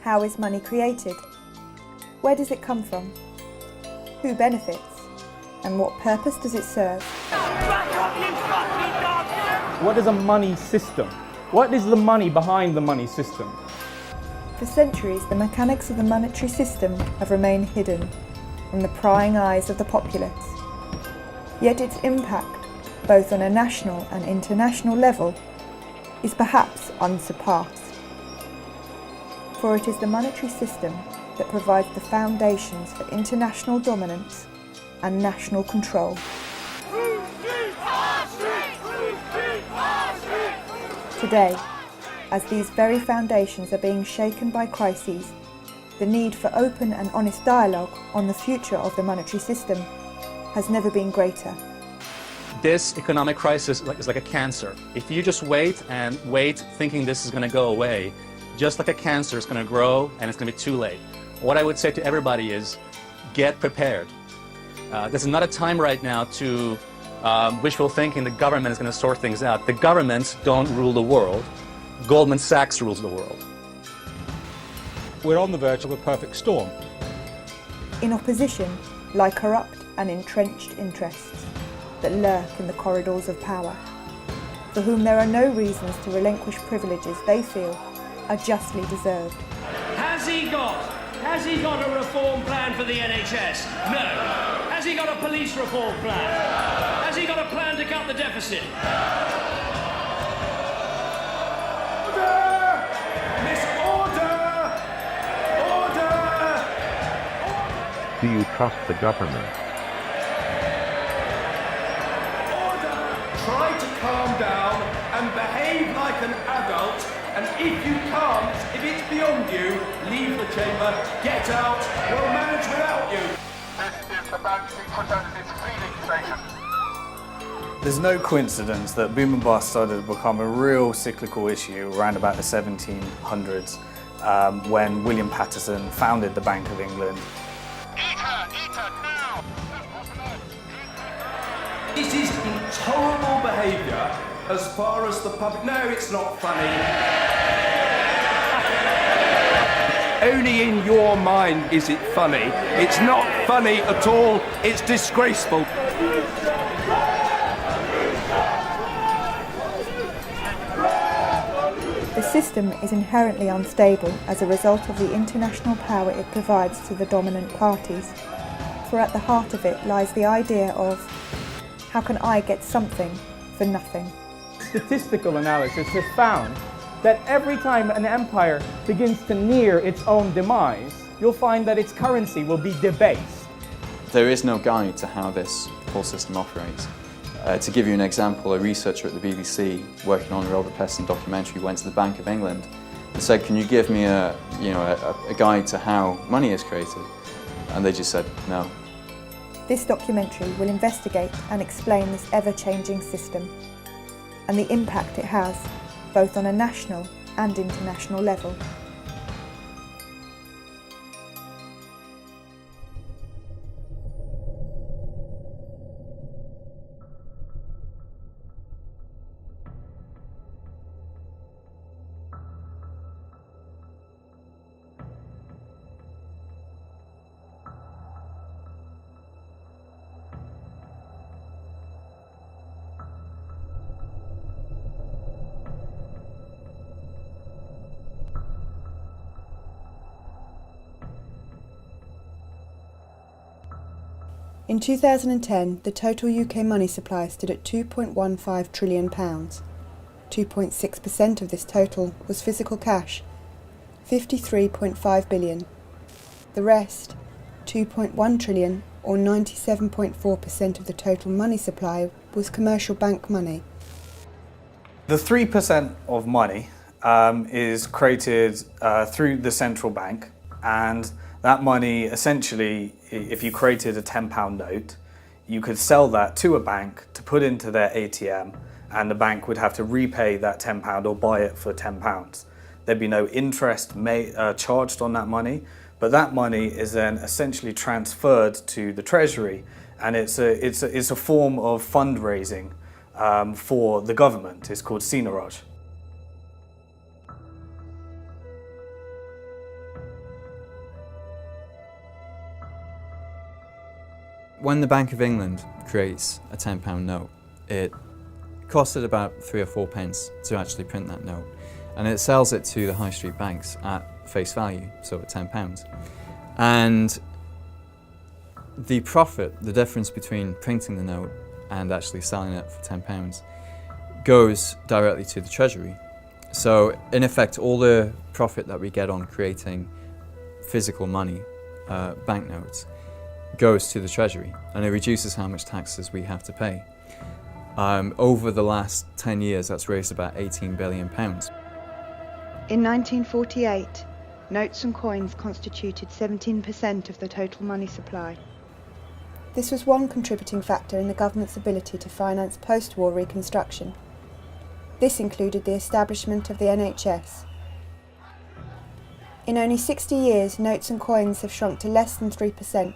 How is money created? Where does it come from? Who benefits? And what purpose does it serve? What is a money system? What is the money behind the money system? For centuries, the mechanics of the monetary system have remained hidden from the prying eyes of the populace. Yet its impact, both on a national and international level, is perhaps unsurpassed. For it is the monetary system that provides the foundations for international dominance and national control. Today, as these very foundations are being shaken by crises, the need for open and honest dialogue on the future of the monetary system has never been greater. This economic crisis is like a cancer. If you just wait and wait thinking this is going to go away, just like a cancer, it's going to grow and it's going to be too late. What I would say to everybody is get prepared. This is not a time right now to wishful thinking the government is going to sort things out. The governments don't rule the world. Goldman Sachs rules the world. We're on the verge of a perfect storm. In opposition lie corrupt and entrenched interests that lurk in the corridors of power, for whom there are no reasons to relinquish privileges they feel are justly deserved. Has he got a reform plan for the NHS? No. Has he got a police reform plan? Has he got a plan to cut the deficit? Order! Miss Order! Order! Do you trust the government? Order! Try to calm down and behave like an adult, and if you can't, if it's beyond you, leave the chamber, get out, we'll manage without you. This is the Band 600 feeding station. There's no coincidence that boom and bust started to become a real cyclical issue around about the 1700s when William Paterson founded the Bank of England. Eat her, now! This is intolerable behaviour as far as the public... No, it's not funny. Only in your mind is it funny. It's not funny at all. It's disgraceful. The system is inherently unstable as a result of the international power it provides to the dominant parties. For at the heart of it lies the idea of, how can I get something for nothing? Statistical analysis has found that every time an empire begins to near its own demise, you'll find that its currency will be debased. There is no guide to how this whole system operates. To give you an example, a researcher at the BBC working on a Robert Peston documentary went to the Bank of England and said, can you give me a guide to how money is created? And they just said no. This documentary will investigate and explain this ever-changing system and the impact it has, both on a national and international level. In 2010, the total UK money supply stood at £2.15 trillion. 2.6% of this total was physical cash, £53.5 billion. The rest, £2.1 trillion or 97.4% of the total money supply, was commercial bank money. The 3% of money is created through the central bank, and that money, essentially, if you created a £10 note, you could sell that to a bank to put into their ATM, and the bank would have to repay that £10 or buy it for £10. There'd be no interest charged on that money, but that money is then essentially transferred to the Treasury, and it's a form of fundraising for the government. It's called Seigniorage. when the Bank of England creates a £10 note, it costed about 3 or 4 pence to actually print that note, and it sells it to the high street banks at face value, so at £10. And the profit, the difference between printing the note and actually selling it for £10, goes directly to the Treasury. So in effect, all the profit that we get on creating physical money, banknotes, goes to the Treasury, and it reduces how much taxes we have to pay. Over the last 10 years, that's raised about £18 billion. In 1948, notes and coins constituted 17% of the total money supply. This was one contributing factor in the government's ability to finance post-war reconstruction. This included the establishment of the NHS. In only 60 years, notes and coins have shrunk to less than 3%.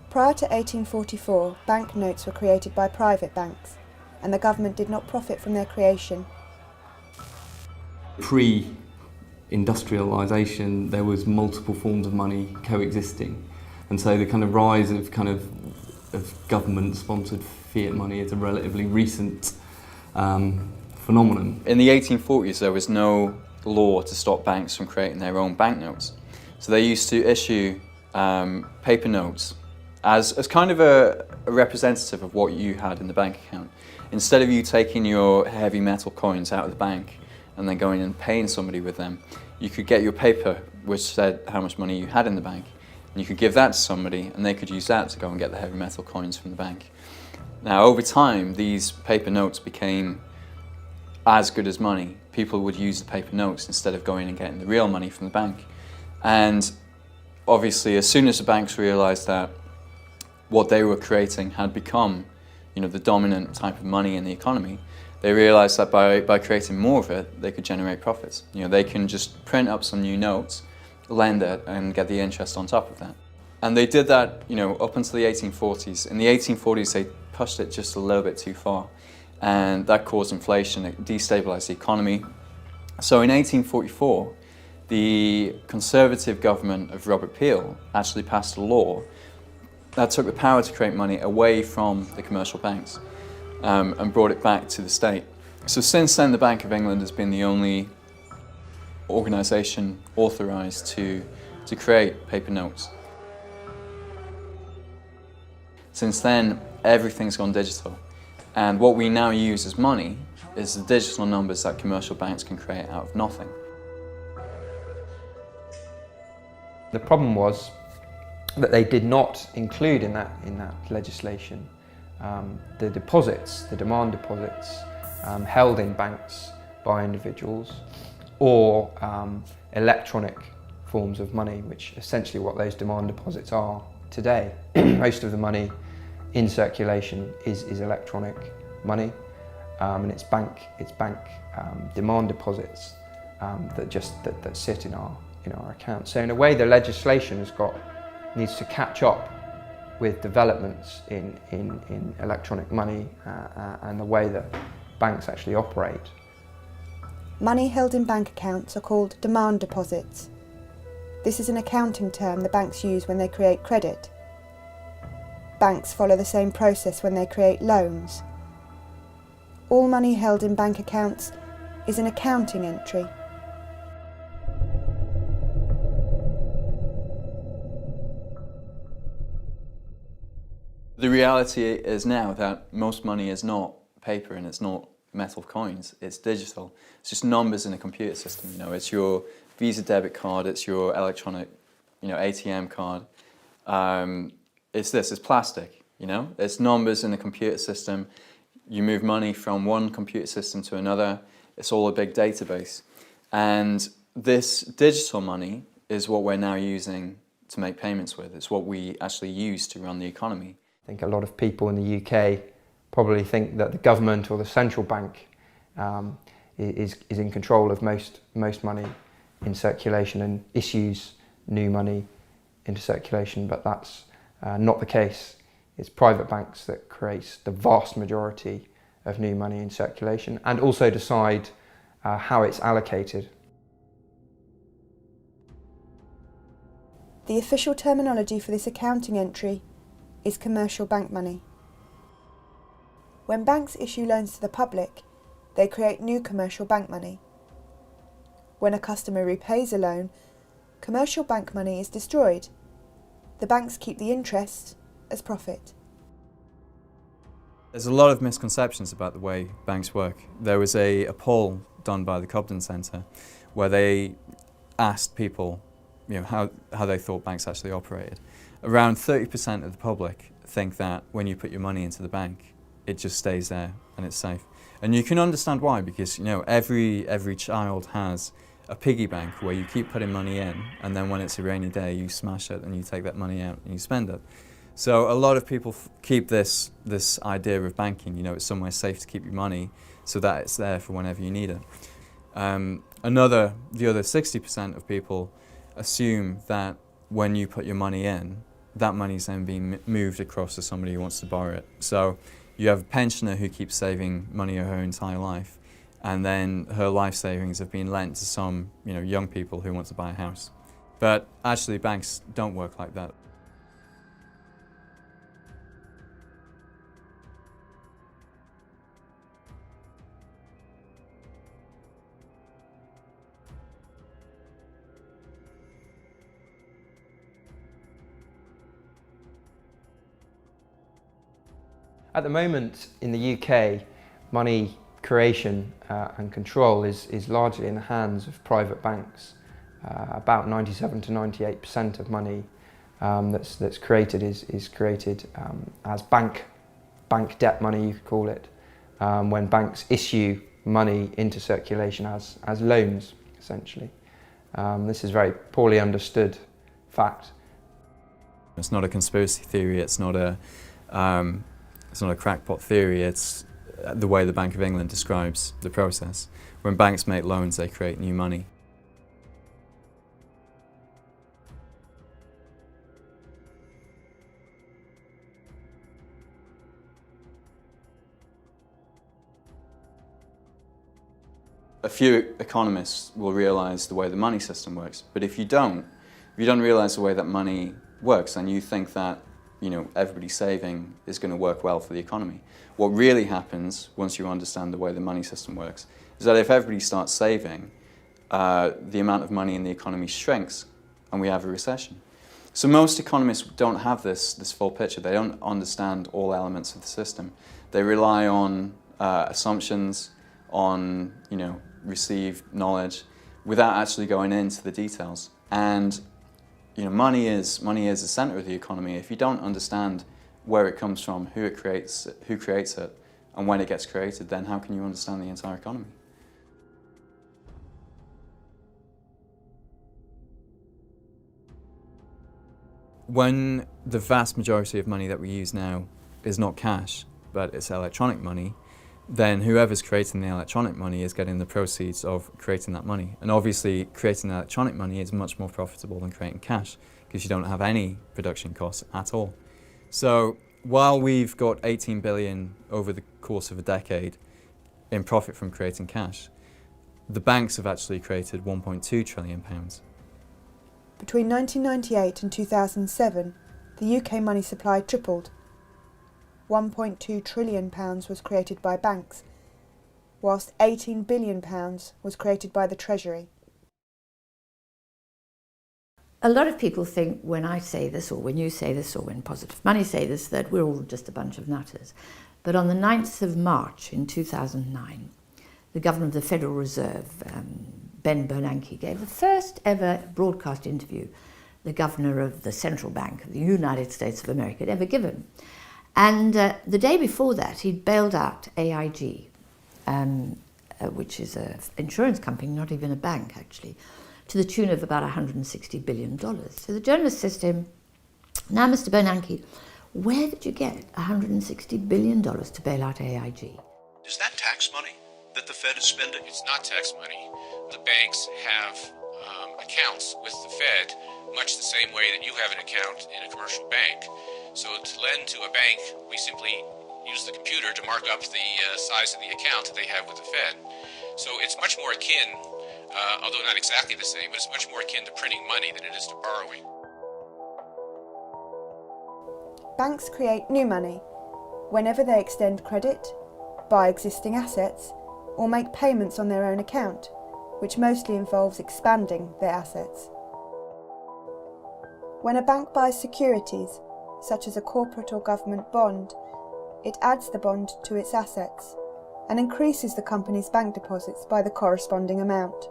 Prior to 1844, banknotes were created by private banks, and the government did not profit from their creation. Pre-industrialisation, there was multiple forms of money coexisting, and so the kind of rise of government-sponsored fiat money is a relatively recent phenomenon. In the 1840s, there was no law to stop banks from creating their own banknotes, so they used to issue paper notes as kind of a representative of what you had in the bank account. Instead of you taking your heavy metal coins out of the bank and then going and paying somebody with them, you could get your paper which said how much money you had in the bank, and you could give that to somebody and they could use that to go and get the heavy metal coins from the bank. Now over time, these paper notes became as good as money. People would use the paper notes instead of going and getting the real money from the bank. And obviously, as soon as the banks realised that what they were creating had become, the dominant type of money in the economy, they realised that by creating more of it, they could generate profits. They can just print up some new notes, lend it, and get the interest on top of that. And they did that, up until the 1840s. In the 1840s, they pushed it just a little bit too far, and that caused inflation. It destabilised the economy. So in 1844, the Conservative government of Robert Peel actually passed a law that took the power to create money away from the commercial banks and brought it back to the state. So since then, the Bank of England has been the only organisation authorised to create paper notes. Since then, everything's gone digital, and what we now use as money is the digital numbers that commercial banks can create out of nothing. The problem was that they did not include in that legislation the deposits, the demand deposits held in banks by individuals, or electronic forms of money, which essentially what those demand deposits are today. Most of the money in circulation is electronic money, and it's bank demand deposits that sit in our account. So in a way, the legislation needs to catch up with developments in electronic money and the way that banks actually operate. Money held in bank accounts are called demand deposits. This is an accounting term the banks use when they create credit. Banks follow the same process when they create loans. All money held in bank accounts is an accounting entry. The reality is now that most money is not paper and it's not metal coins, it's digital. It's just numbers in a computer system. It's your Visa debit card, it's your electronic, ATM card. It's plastic, It's numbers in a computer system. You move money from one computer system to another. It's all a big database. And this digital money is what we're now using to make payments with. It's what we actually use to run the economy. I think a lot of people in the UK probably think that the government or the central bank is in control of most money in circulation and issues new money into circulation, but that's not the case. It's private banks that create the vast majority of new money in circulation and also decide how it's allocated. The official terminology for this accounting entry is commercial bank money. When banks issue loans to the public, they create new commercial bank money. When a customer repays a loan, commercial bank money is destroyed. The banks keep the interest as profit. There's a lot of misconceptions about the way banks work. There was a poll done by the Cobden Centre where they asked people how they thought banks actually operated. Around 30% of the public think that when you put your money into the bank, it just stays there and it's safe. And you can understand why, because every child has a piggy bank where you keep putting money in, and then when it's a rainy day you smash it and you take that money out and you spend it. So a lot of people keep this idea of banking, it's somewhere safe to keep your money so that it's there for whenever you need it. The other 60% of people assume that when you put your money in, that money's then being moved across to somebody who wants to borrow it. So you have a pensioner who keeps saving money her entire life, and then her life savings have been lent to some young people who want to buy a house. But actually banks don't work like that. At the moment in the UK, money creation and control is largely in the hands of private banks. About 97 to 98% of money that's created is created as bank debt money, you could call it, when banks issue money into circulation as loans, essentially. This is a very poorly understood fact. It's not a conspiracy theory, it's not a crackpot theory, it's the way the Bank of England describes the process. When banks make loans, they create new money. A few economists will realise the way the money system works, but if you don't realise the way that money works, then you think that everybody saving is going to work well for the economy. What really happens once you understand the way the money system works is that if everybody starts saving, the amount of money in the economy shrinks and we have a recession. So most economists don't have this full picture. They don't understand all elements of the system. They rely on assumptions, on received knowledge, without actually going into the details. And money is the center of the economy. If you don't understand where it comes from, who creates it, and when it gets created, then how can you understand the entire economy? When the vast majority of money that we use now is not cash, but it's electronic money, then whoever's creating the electronic money is getting the proceeds of creating that money. And obviously, creating electronic money is much more profitable than creating cash, because you don't have any production costs at all. So while we've got 18 billion over the course of a decade in profit from creating cash, the banks have actually created 1.2 trillion pounds. Between 1998 and 2007, the UK money supply tripled. £1.2 trillion was created by banks, whilst £18 billion was created by the Treasury. A lot of people think when I say this, or when you say this, or when Positive Money say this, that we're all just a bunch of nutters. But on the 9th of March in 2009, the Governor of the Federal Reserve, Ben Bernanke, gave the first ever broadcast interview the Governor of the Central Bank of the United States of America had ever given. And the day before that, he'd bailed out AIG, which is an insurance company, not even a bank actually, to the tune of about $160 billion. So the journalist says to him, "Now, Mr. Bernanke, where did you get $160 billion to bail out AIG?" Is that tax money that the Fed is spending? It's not tax money. The banks have accounts with the Fed, much the same way that you have an account in a commercial bank. So to lend to a bank, we simply use the computer to mark up the size of the account that they have with the Fed. So it's much more akin, although not exactly the same, but it's much more akin to printing money than it is to borrowing. Banks create new money whenever they extend credit, buy existing assets, or make payments on their own account, which mostly involves expanding their assets. When a bank buys securities, such as a corporate or government bond, it adds the bond to its assets and increases the company's bank deposits by the corresponding amount.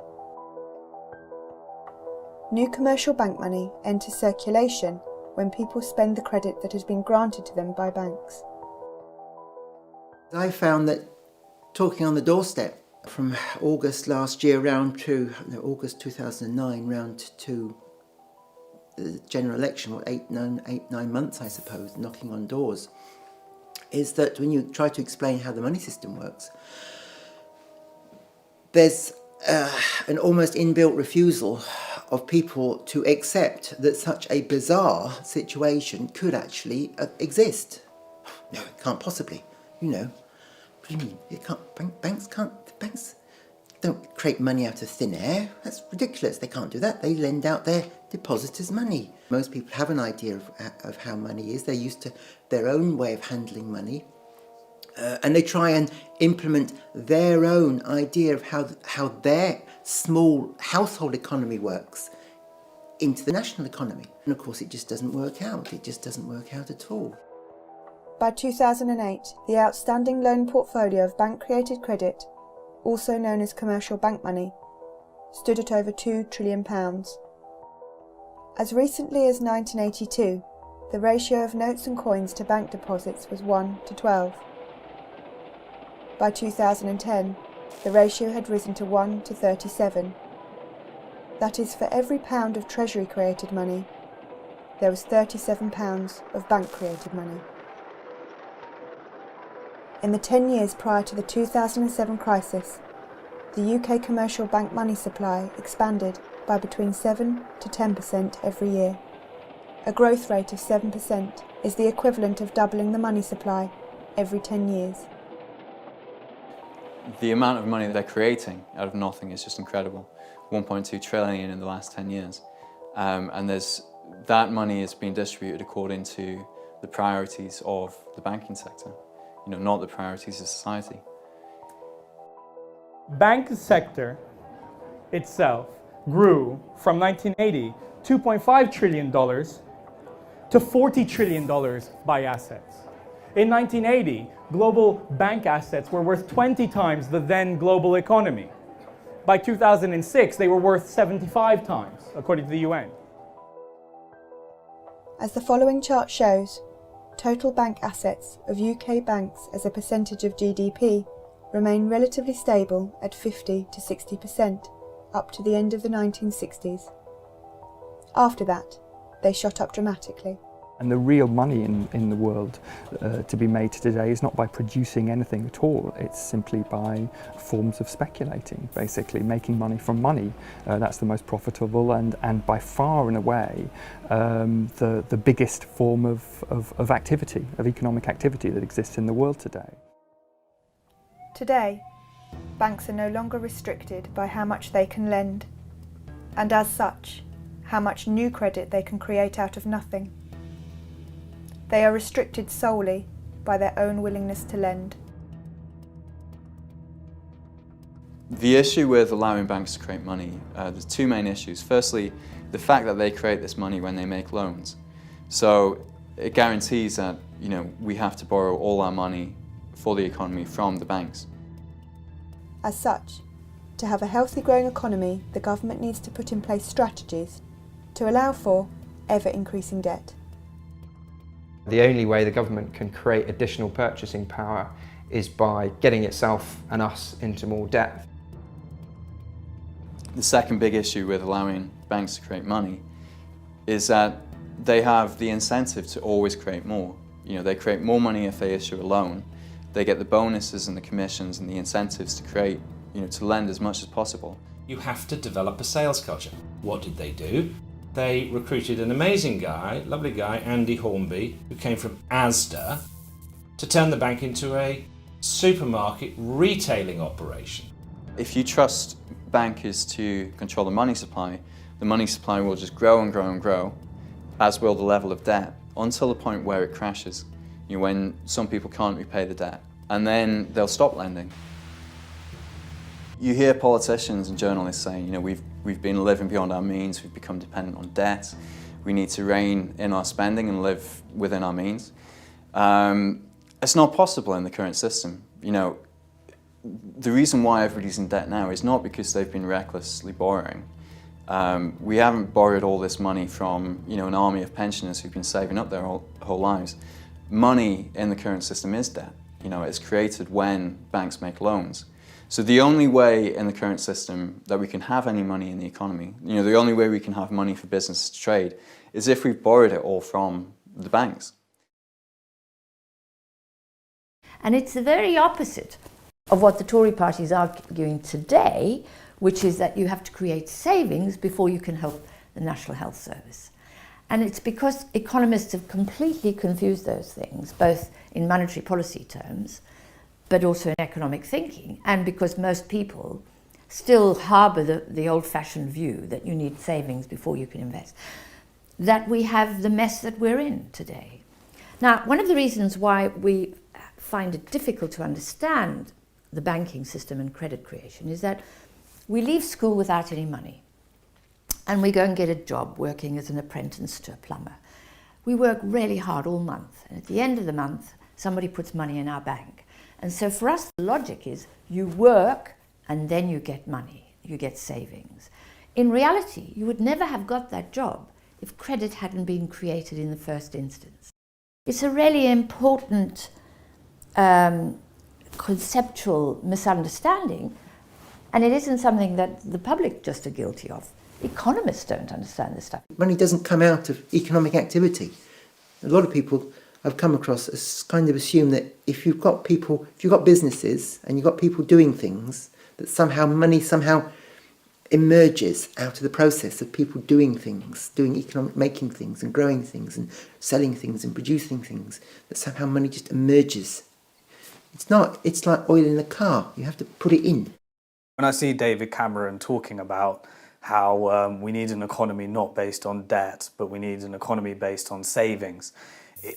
New commercial bank money enters circulation when people spend the credit that has been granted to them by banks. I found that talking on the doorstep from August last year round to August 2009 round to the general election, 9 months I suppose, knocking on doors, is that when you try to explain how the money system works, there's an almost inbuilt refusal of people to accept that such a bizarre situation could actually exist. No, it can't possibly. You know, what do you mean? It can't. Banks don't create money out of thin air. That's ridiculous. They can't do that. They lend out their depositors' money. Most people have an idea of how money is. They're used to their own way of handling money. And they try and implement their own idea of how their small household economy works into the national economy. And of course it just doesn't work out. It just doesn't work out at all. By 2008, the outstanding loan portfolio of bank-created credit, also known as commercial bank money, stood at over £2 trillion. As recently as 1982, the ratio of notes and coins to bank deposits was 1 to 12. By 2010, the ratio had risen to 1 to 37. That is, for every pound of Treasury-created money, there was £37 of bank-created money. In the 10 years prior to the 2007 crisis, the UK commercial bank money supply expanded by between 7 to 10% every year. A growth rate of 7% is the equivalent of doubling the money supply every 10 years. The amount of money they're creating out of nothing is just incredible. 1.2 trillion in the last 10 years. And that money is being distributed according to the priorities of the banking sector, not the priorities of society. Bank sector itself grew from 1980, $2.5 trillion to $40 trillion by assets. In 1980, global bank assets were worth 20 times the then global economy. By 2006, they were worth 75 times, according to the UN. As the following chart shows, total bank assets of UK banks as a percentage of GDP remain relatively stable at 50 to 60% up to the end of the 1960s. After that, they shot up dramatically. And the real money in the world to be made today is not by producing anything at all. It's simply by forms of speculating, basically making money from money. That's the most profitable and by far and away the biggest form of activity, of economic activity that exists in the world today. Today, banks are no longer restricted by how much they can lend, and as such, how much new credit they can create out of nothing. They are restricted solely by their own willingness to lend. The issue with allowing banks to create money, there's two main issues. Firstly, the fact that they create this money when they make loans. So it guarantees that we have to borrow all our money for the economy from the banks. As such, to have a healthy growing economy, the government needs to put in place strategies to allow for ever-increasing debt. The only way the government can create additional purchasing power is by getting itself and us into more debt. The second big issue with allowing banks to create money is that they have the incentive to always create more. They create more money if they issue a loan. They get the bonuses and the commissions and the incentives to create, to lend as much as possible. You have to develop a sales culture. What did they do? They recruited an amazing guy, lovely guy, Andy Hornby, who came from Asda, to turn the bank into a supermarket retailing operation. If you trust bankers to control the money supply will just grow and grow and grow, as will the level of debt. until the point where it crashes, when some people can't repay the debt, and then they'll stop lending. You hear politicians and journalists saying, we've been living beyond our means, we've become dependent on debt, we need to rein in our spending and live within our means. It's not possible in the current system. The reason why everybody's in debt now is not because they've been recklessly borrowing. We haven't borrowed all this money from an army of pensioners who've been saving up their whole lives. Money in the current system is debt. It's created when banks make loans. So the only way in the current system that we can have any money in the economy, the only way we can have money for business to trade, is if we've borrowed it all from the banks. And it's the very opposite of what the Tory party is arguing today, which is that you have to create savings before you can help the National Health Service. And it's because economists have completely confused those things, both in monetary policy terms, but also in economic thinking, and because most people still harbour the old-fashioned view that you need savings before you can invest, that we have the mess that we're in today. Now, one of the reasons why we find it difficult to understand the banking system and credit creation is that we leave school without any money, and we go and get a job working as an apprentice to a plumber. We work really hard all month, and at the end of the month, somebody puts money in our bank. And so for us, the logic is you work and then you get money, you get savings. In reality, you would never have got that job if credit hadn't been created in the first instance. It's a really important conceptual misunderstanding, and it isn't something that the public just are guilty of. Economists don't understand this stuff. Money doesn't come out of economic activity. A lot of people I've come across as kind of assume that if you've got businesses and you've got people doing things, that somehow money emerges out of the process of people doing things, making things and growing things and selling things and producing things, that somehow money just emerges. It's not. It's like oil in a car. You have to put it in. When I see David Cameron talking about how we need an economy not based on debt, but we need an economy based on savings,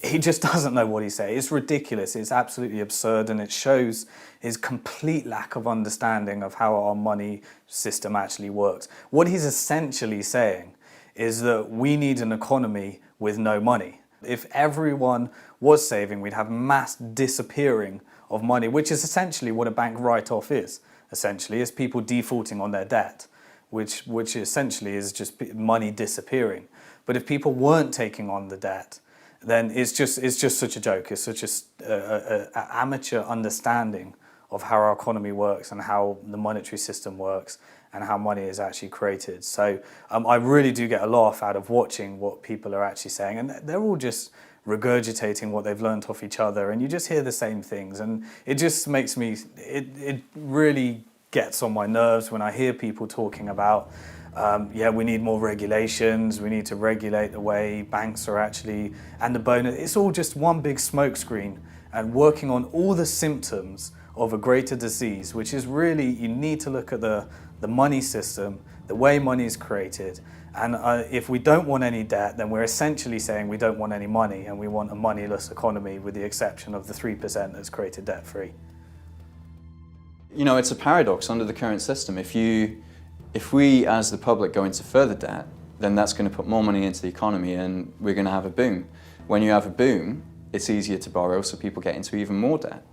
he just doesn't know what he's saying. It's ridiculous. It's absolutely absurd, and it shows his complete lack of understanding of how our money system actually works. What he's essentially saying is that we need an economy with no money. If everyone was saving, we'd have mass disappearing of money, which is essentially what a bank write-off is. Essentially, is people defaulting on their debt, which essentially is just money disappearing. But if people weren't taking on the debt, then it's just such a joke. It's such an amateur understanding of how our economy works and how the monetary system works and how money is actually created. So I really do get a laugh out of watching what people are actually saying, and they're all just regurgitating what they've learned off each other, and you just hear the same things, and it just makes me, it really gets on my nerves when I hear people talking about we need more regulations, we need to regulate the way banks are actually, and the bonus. It's all just one big smokescreen and working on all the symptoms of a greater disease, which is really, you need to look at the money system, the way money is created. And if we don't want any debt, then we're essentially saying we don't want any money, and we want a moneyless economy with the exception of the 3% that's created debt-free. It's a paradox under the current system. If we as the public go into further debt, then that's going to put more money into the economy and we're going to have a boom. When you have a boom, it's easier to borrow, so people get into even more debt.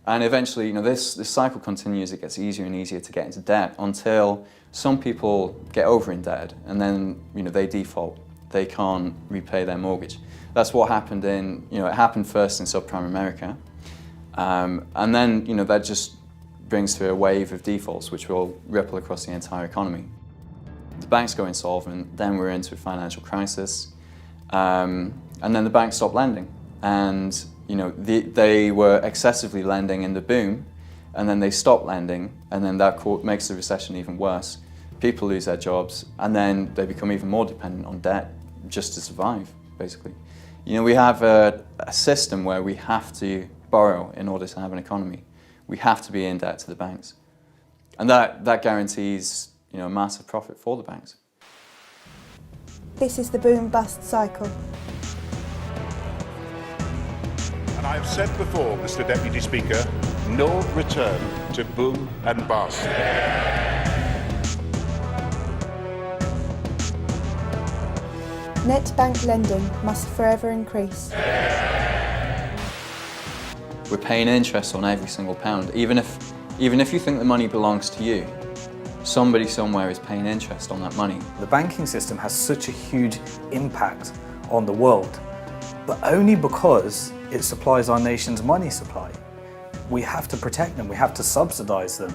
And eventually, this cycle continues. It gets easier and easier to get into debt until some people get over indebted and then they default. They can't repay their mortgage. That's what happened it happened first in subprime America. And then, that just brings to a wave of defaults which will ripple across the entire economy. The banks go insolvent, then we're into a financial crisis, and then the banks stop lending. And they were excessively lending in the boom, and then they stop lending, and then that makes the recession even worse. People lose their jobs, and then they become even more dependent on debt just to survive, basically. We have a system where we have to borrow in order to have an economy. We have to be in debt to the banks. And that guarantees, a massive profit for the banks. This is the boom-bust cycle. And I've said before, Mr. Deputy Speaker, no return to boom and bust. Net bank lending must forever increase. We're paying interest on every single pound. Even if you think the money belongs to you, somebody somewhere is paying interest on that money. The banking system has such a huge impact on the world, but only because it supplies our nation's money supply. We have to protect them, we have to subsidize them,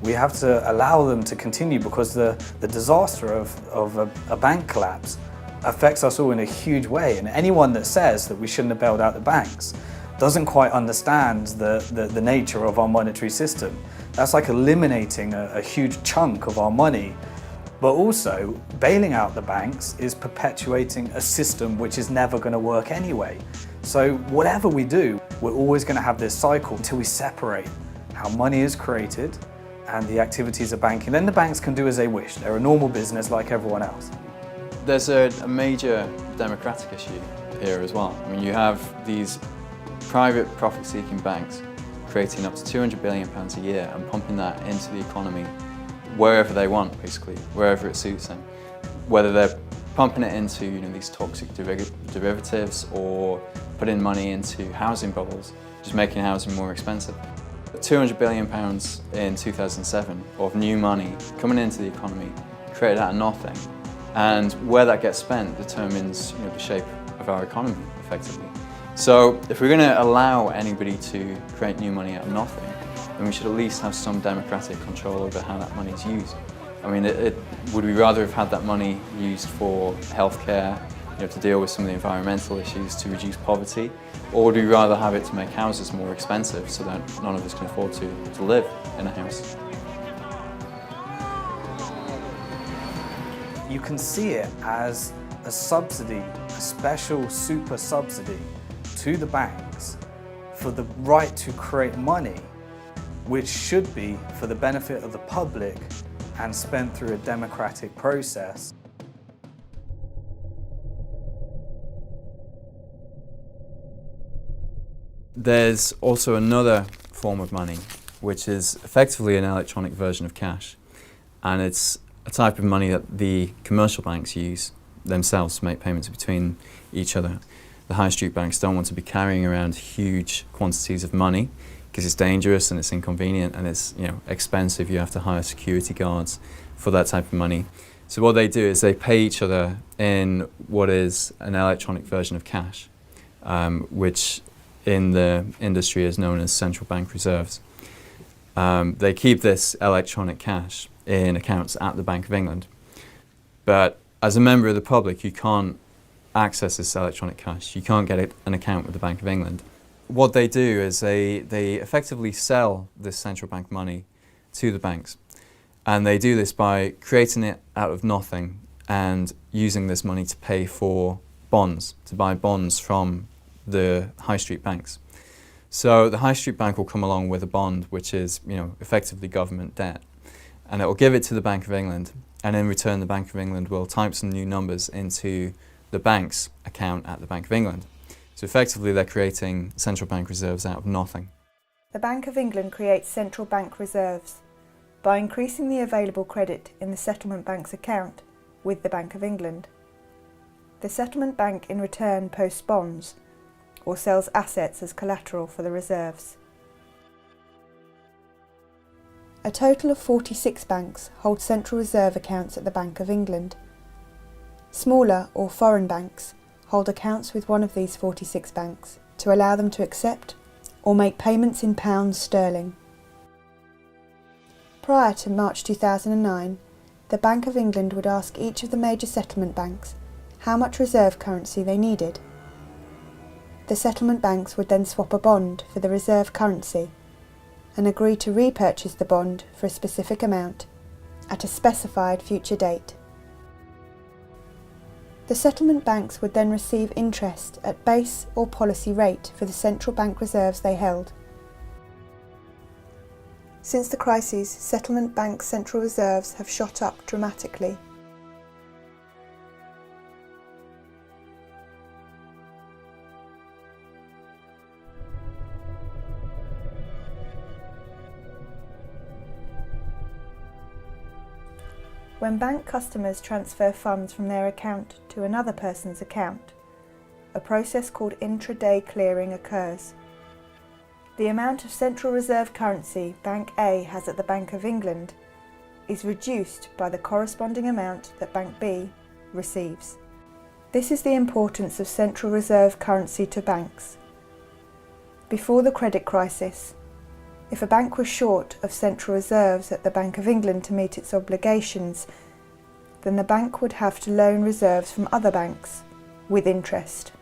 we have to allow them to continue, because the disaster of a bank collapse affects us all in a huge way. And anyone that says that we shouldn't have bailed out the banks doesn't quite understand the nature of our monetary system. That's like eliminating a huge chunk of our money. But also, bailing out the banks is perpetuating a system which is never going to work anyway. So whatever we do, we're always going to have this cycle until we separate how money is created and the activities of banking. Then the banks can do as they wish. They're a normal business like everyone else. There's a major democratic issue here as well. I mean, you have these private profit-seeking banks creating up to £200 billion a year and pumping that into the economy wherever they want, basically, wherever it suits them. Whether they're pumping it into these toxic derivatives or putting money into housing bubbles, just making housing more expensive. £200 billion in 2007 of new money coming into the economy, created out of nothing. And where that gets spent determines the shape of our economy, effectively. So if we're going to allow anybody to create new money out of nothing, then we should at least have some democratic control over how that money is used. I mean, would we rather have had that money used for healthcare, to deal with some of the environmental issues, to reduce poverty, or would we rather have it to make houses more expensive so that none of us can afford to live in a house? You can see it as a subsidy, a special super subsidy to the banks for the right to create money, which should be for the benefit of the public and spent through a democratic process. There's also another form of money, which is effectively an electronic version of cash. And it's a type of money that the commercial banks use themselves to make payments between each other. The high street banks don't want to be carrying around huge quantities of money because it's dangerous and it's inconvenient and it's expensive. You have to hire security guards for that type of money. So what they do is they pay each other in what is an electronic version of cash, which in the industry is known as central bank reserves. They keep this electronic cash in accounts at the Bank of England. But as a member of the public, you can't access this electronic cash. You can't get an account with the Bank of England. What they do is they effectively sell this central bank money to the banks. And they do this by creating it out of nothing and using this money to pay for bonds, to buy bonds from the high street banks. So the high street bank will come along with a bond which is effectively government debt, and it will give it to the Bank of England, and in return the Bank of England will type some new numbers into the bank's account at the Bank of England. So effectively they're creating central bank reserves out of nothing. The Bank of England creates central bank reserves by increasing the available credit in the settlement bank's account with the Bank of England. The settlement bank in return posts bonds or sells assets as collateral for the reserves. A total of 46 banks hold central reserve accounts at the Bank of England. Smaller or foreign banks hold accounts with one of these 46 banks to allow them to accept or make payments in pounds sterling. Prior to March 2009, the Bank of England would ask each of the major settlement banks how much reserve currency they needed. The settlement banks would then swap a bond for the reserve currency and agree to repurchase the bond for a specific amount at a specified future date. The settlement banks would then receive interest at base or policy rate for the central bank reserves they held. Since the crisis, settlement bank central reserves have shot up dramatically. When bank customers transfer funds from their account to another person's account, a process called intraday clearing occurs. The amount of Central Reserve currency Bank A has at the Bank of England is reduced by the corresponding amount that Bank B receives. This is the importance of Central Reserve currency to banks. Before the credit crisis, if a bank was short of central reserves at the Bank of England to meet its obligations, then the bank would have to loan reserves from other banks with interest.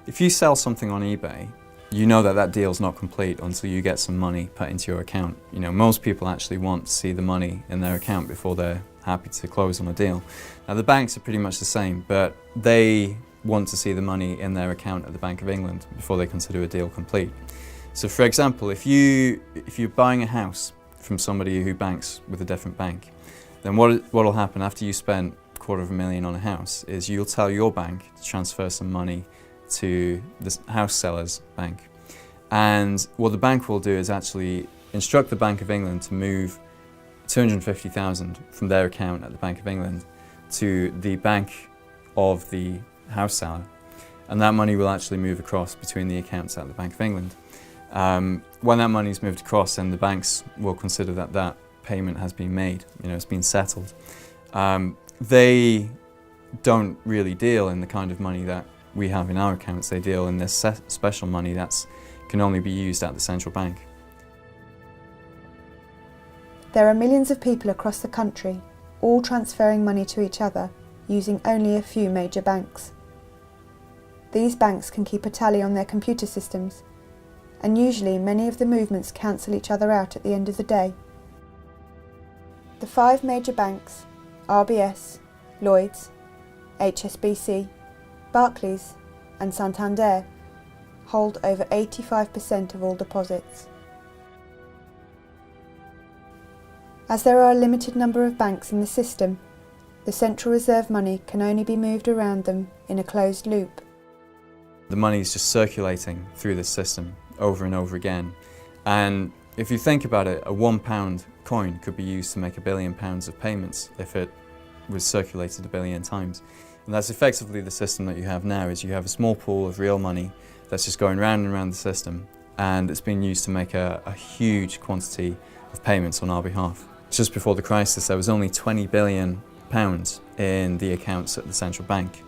If you sell something on eBay, you know that that deal's not complete until you get some money put into your account. You know, most people actually want to see the money in their account before they're happy to close on a deal. Now the banks are pretty much the same, but they want to see the money in their account at the Bank of England before they consider a deal complete. So for example, if you're buying a house from somebody who banks with a different bank, then what'll happen after you spend $250,000 on a house is you'll tell your bank to transfer some money to the house seller's bank. And what the bank will do is actually instruct the Bank of England to move $250,000 from their account at the Bank of England to the bank of the house seller. And that money will actually move across between the accounts at the Bank of England. When that money is moved across, then the banks will consider that that payment has been made, it's been settled. They don't really deal in the kind of money that we have in our accounts. They deal in this special money that can only be used at the central bank. There are millions of people across the country, all transferring money to each other using only a few major banks. These banks can keep a tally on their computer systems, and usually many of the movements cancel each other out at the end of the day. The 5 major banks, RBS, Lloyds, HSBC, Barclays and Santander, hold over 85% of all deposits. As there are a limited number of banks in the system, the Central Reserve money can only be moved around them in a closed loop. The money is just circulating through this system over and over again. And if you think about it, a £1 coin could be used to make £1 billion of payments if it was circulated 1 billion times. And that's effectively the system that you have now, is you have a small pool of real money that's just going round and round the system, and it's being used to make a huge quantity of payments on our behalf. Just before the crisis, there was only £20 billion in the accounts at the central bank.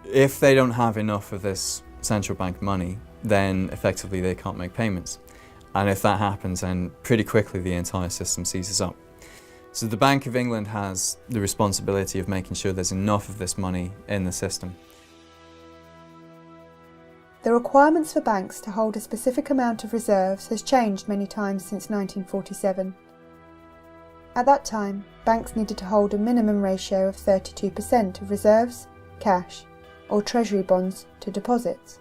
If they don't have enough of this central bank money, then effectively they can't make payments. And if that happens, then pretty quickly the entire system seizes up. So the Bank of England has the responsibility of making sure there's enough of this money in the system. The requirements for banks to hold a specific amount of reserves has changed many times since 1947. At that time, banks needed to hold a minimum ratio of 32% of reserves, cash, or treasury bonds to deposits.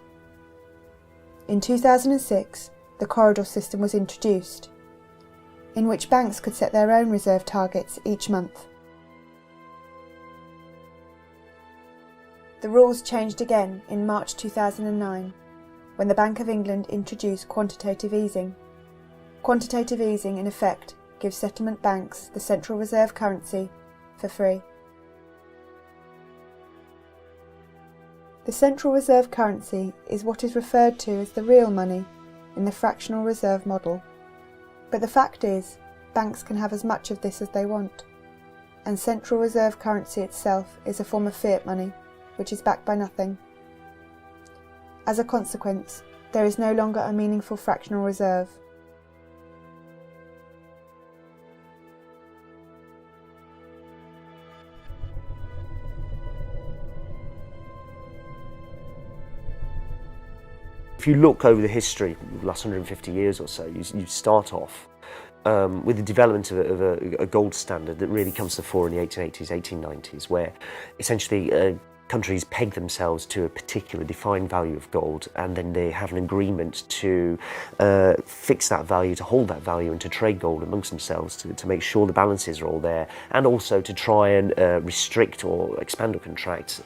In 2006, the corridor system was introduced, in which banks could set their own reserve targets each month. The rules changed again in March 2009, when the Bank of England introduced quantitative easing. Quantitative easing, in effect, gives settlement banks the Central Reserve currency for free. The Central Reserve currency is what is referred to as the real money in the fractional reserve model. But the fact is, banks can have as much of this as they want, and Central Reserve currency itself is a form of fiat money, which is backed by nothing. As a consequence, there is no longer a meaningful fractional reserve. If you look over the history, the last 150 years or so, you start off with the development of a gold standard that really comes to the fore in the 1880s, 1890s, where essentially countries peg themselves to a particular defined value of gold, and then they have an agreement to fix that value, to hold that value, and to trade gold amongst themselves to make sure the balances are all there, and also to try and restrict or expand or contract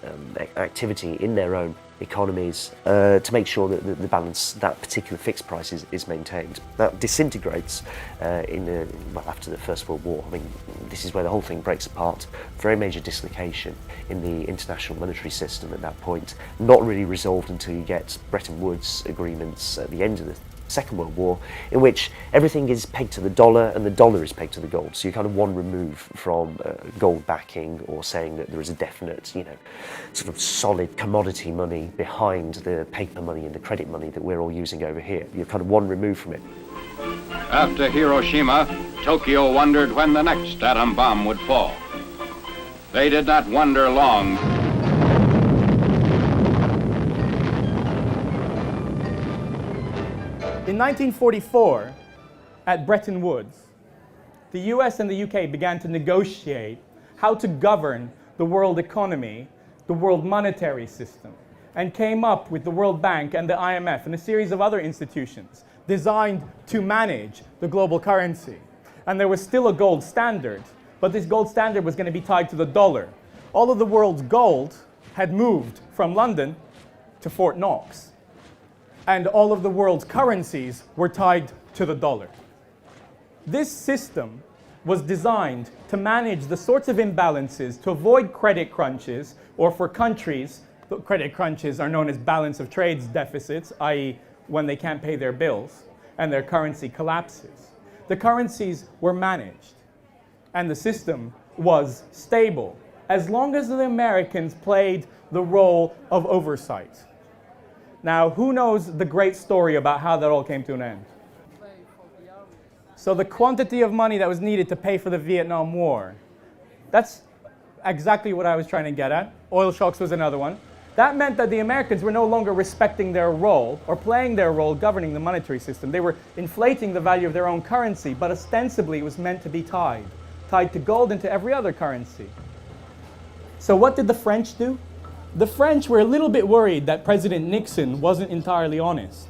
activity in their own economies to make sure that the balance, that particular fixed price is maintained. That disintegrates after the First World War. I mean, this is where the whole thing breaks apart. Very major dislocation in the international monetary system at that point, not really resolved until you get Bretton Woods agreements at the end of the Second World War, in which everything is pegged to the dollar and the dollar is pegged to the gold. So you're kind of one remove from gold backing, or saying that there is a definite, sort of solid commodity money behind the paper money and the credit money that we're all using over here. You're kind of one remove from it. After Hiroshima, Tokyo wondered when the next atom bomb would fall. They did not wonder long. In 1944, at Bretton Woods, the US and the UK began to negotiate how to govern the world economy, the world monetary system, and came up with the World Bank and the IMF and a series of other institutions designed to manage the global currency. And there was still a gold standard, but this gold standard was going to be tied to the dollar. All of the world's gold had moved from London to Fort Knox, and all of the world's currencies were tied to the dollar. This system was designed to manage the sorts of imbalances, to avoid credit crunches, or for countries, the credit crunches are known as balance of trades deficits, i.e. when they can't pay their bills and their currency collapses. The currencies were managed, and the system was stable, as long as the Americans played the role of oversight. Now, who knows the great story about how that all came to an end? So the quantity of money that was needed to pay for the Vietnam War, that's exactly what I was trying to get at. Oil shocks was another one. That meant that the Americans were no longer respecting their role or playing their role governing the monetary system. They were inflating the value of their own currency, but ostensibly it was meant to be tied to gold and to every other currency. So what did the French do? The French were a little bit worried that President Nixon wasn't entirely honest.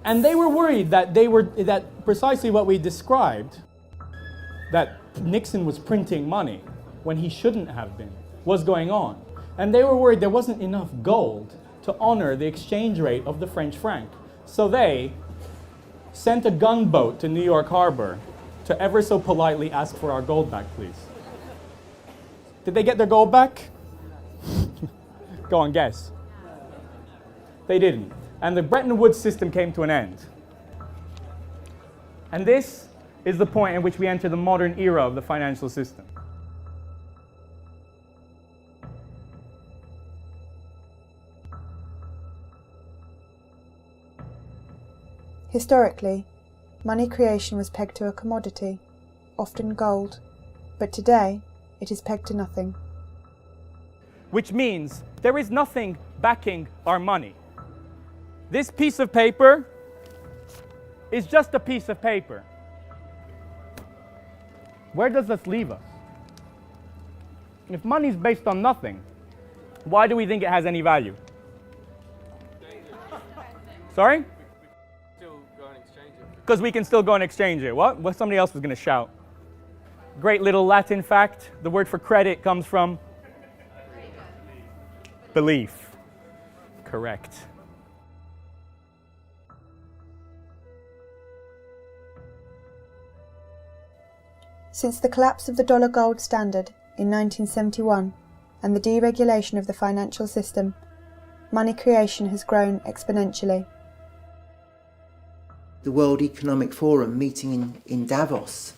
And they were worried that precisely what we described, that Nixon was printing money when he shouldn't have been, was going on. And they were worried there wasn't enough gold to honor the exchange rate of the French franc. So they sent a gunboat to New York Harbor to ever so politely ask for our gold back, please. Did they get their gold back? Go on, guess. They didn't. And the Bretton Woods system came to an end. And this is the point in which we enter the modern era of the financial system. Historically, money creation was pegged to a commodity, often gold, but today it is pegged to nothing. Which means there is nothing backing our money. This piece of paper is just a piece of paper. Where does this leave us? If money is based on nothing, why do we think it has any value? Sorry? Because we can still go and exchange it. What? Well, somebody else was going to shout. Great little Latin fact, the word for credit comes from belief. Correct. Since the collapse of the dollar gold standard in 1971 and the deregulation of the financial system, money creation has grown exponentially. The World Economic Forum meeting in Davos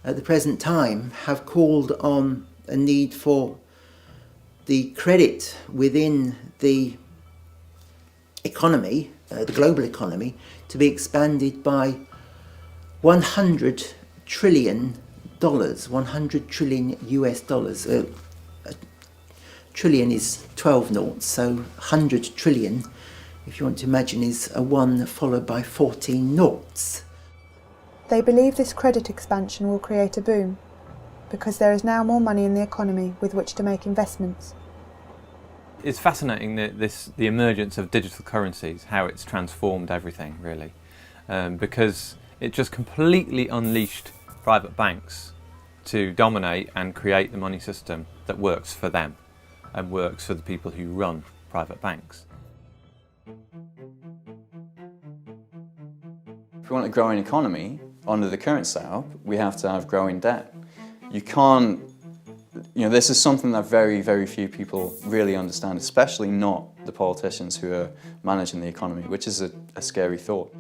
at the present time have called on a need for the credit within the economy, the global economy, to be expanded by $100 trillion, 100 trillion US dollars. A trillion is 12 noughts, so 100 trillion, if you want to imagine, is a 1 followed by 14 noughts. They believe this credit expansion will create a boom, because there is now more money in the economy with which to make investments. It's fascinating the emergence of digital currencies, how it's transformed everything really, because it just completely unleashed private banks to dominate and create the money system that works for them and works for the people who run private banks. If we want a growing economy, under the current setup, we have to have growing debt. You can't, this is something that very, very few people really understand, especially not the politicians who are managing the economy, which is a scary thought.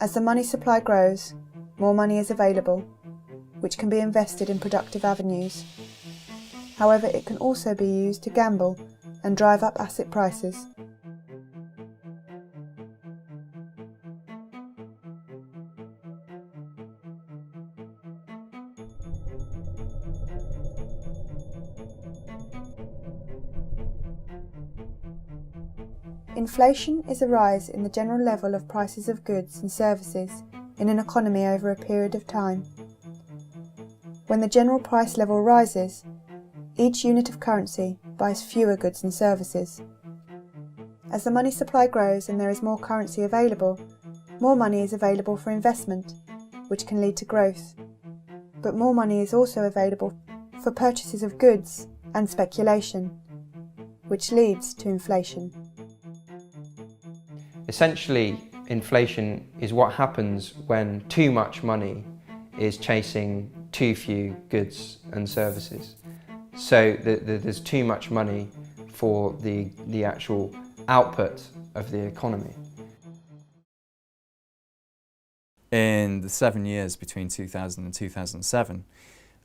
As the money supply grows, more money is available, which can be invested in productive avenues. However, it can also be used to gamble and drive up asset prices. Inflation is a rise in the general level of prices of goods and services in an economy over a period of time. When the general price level rises, each unit of currency buys fewer goods and services. As the money supply grows and there is more currency available, more money is available for investment, which can lead to growth. But more money is also available for purchases of goods and speculation, which leads to inflation. Essentially, inflation is what happens when too much money is chasing too few goods and services. So there's too much money for the actual output of the economy. In the 7 years between 2000 and 2007,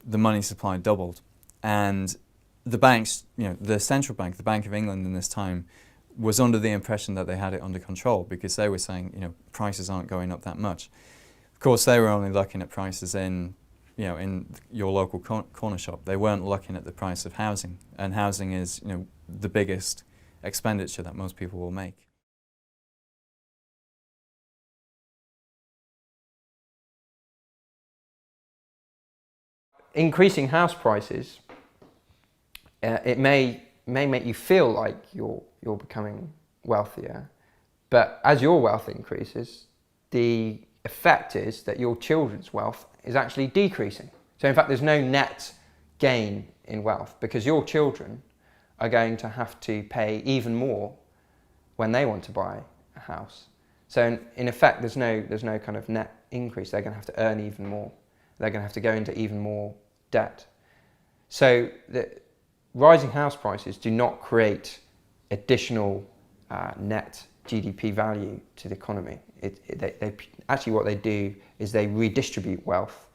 the money supply doubled, and the banks, the central bank, the Bank of England in this time, was under the impression that they had it under control because they were saying, prices aren't going up that much. Of course, they were only looking at prices in your local corner shop. They weren't looking at the price of housing, and housing is, the biggest expenditure that most people will make. Increasing house prices, it may make you feel like you're becoming wealthier, but as your wealth increases, the effect is that your children's wealth is actually decreasing. So in fact, there's no net gain in wealth because your children are going to have to pay even more when they want to buy a house. So in effect, there's no kind of net increase. They're going to have to earn even more. They're going to have to go into even more debt. So the rising house prices do not create additional net GDP value to the economy. Actually what they do is they redistribute wealth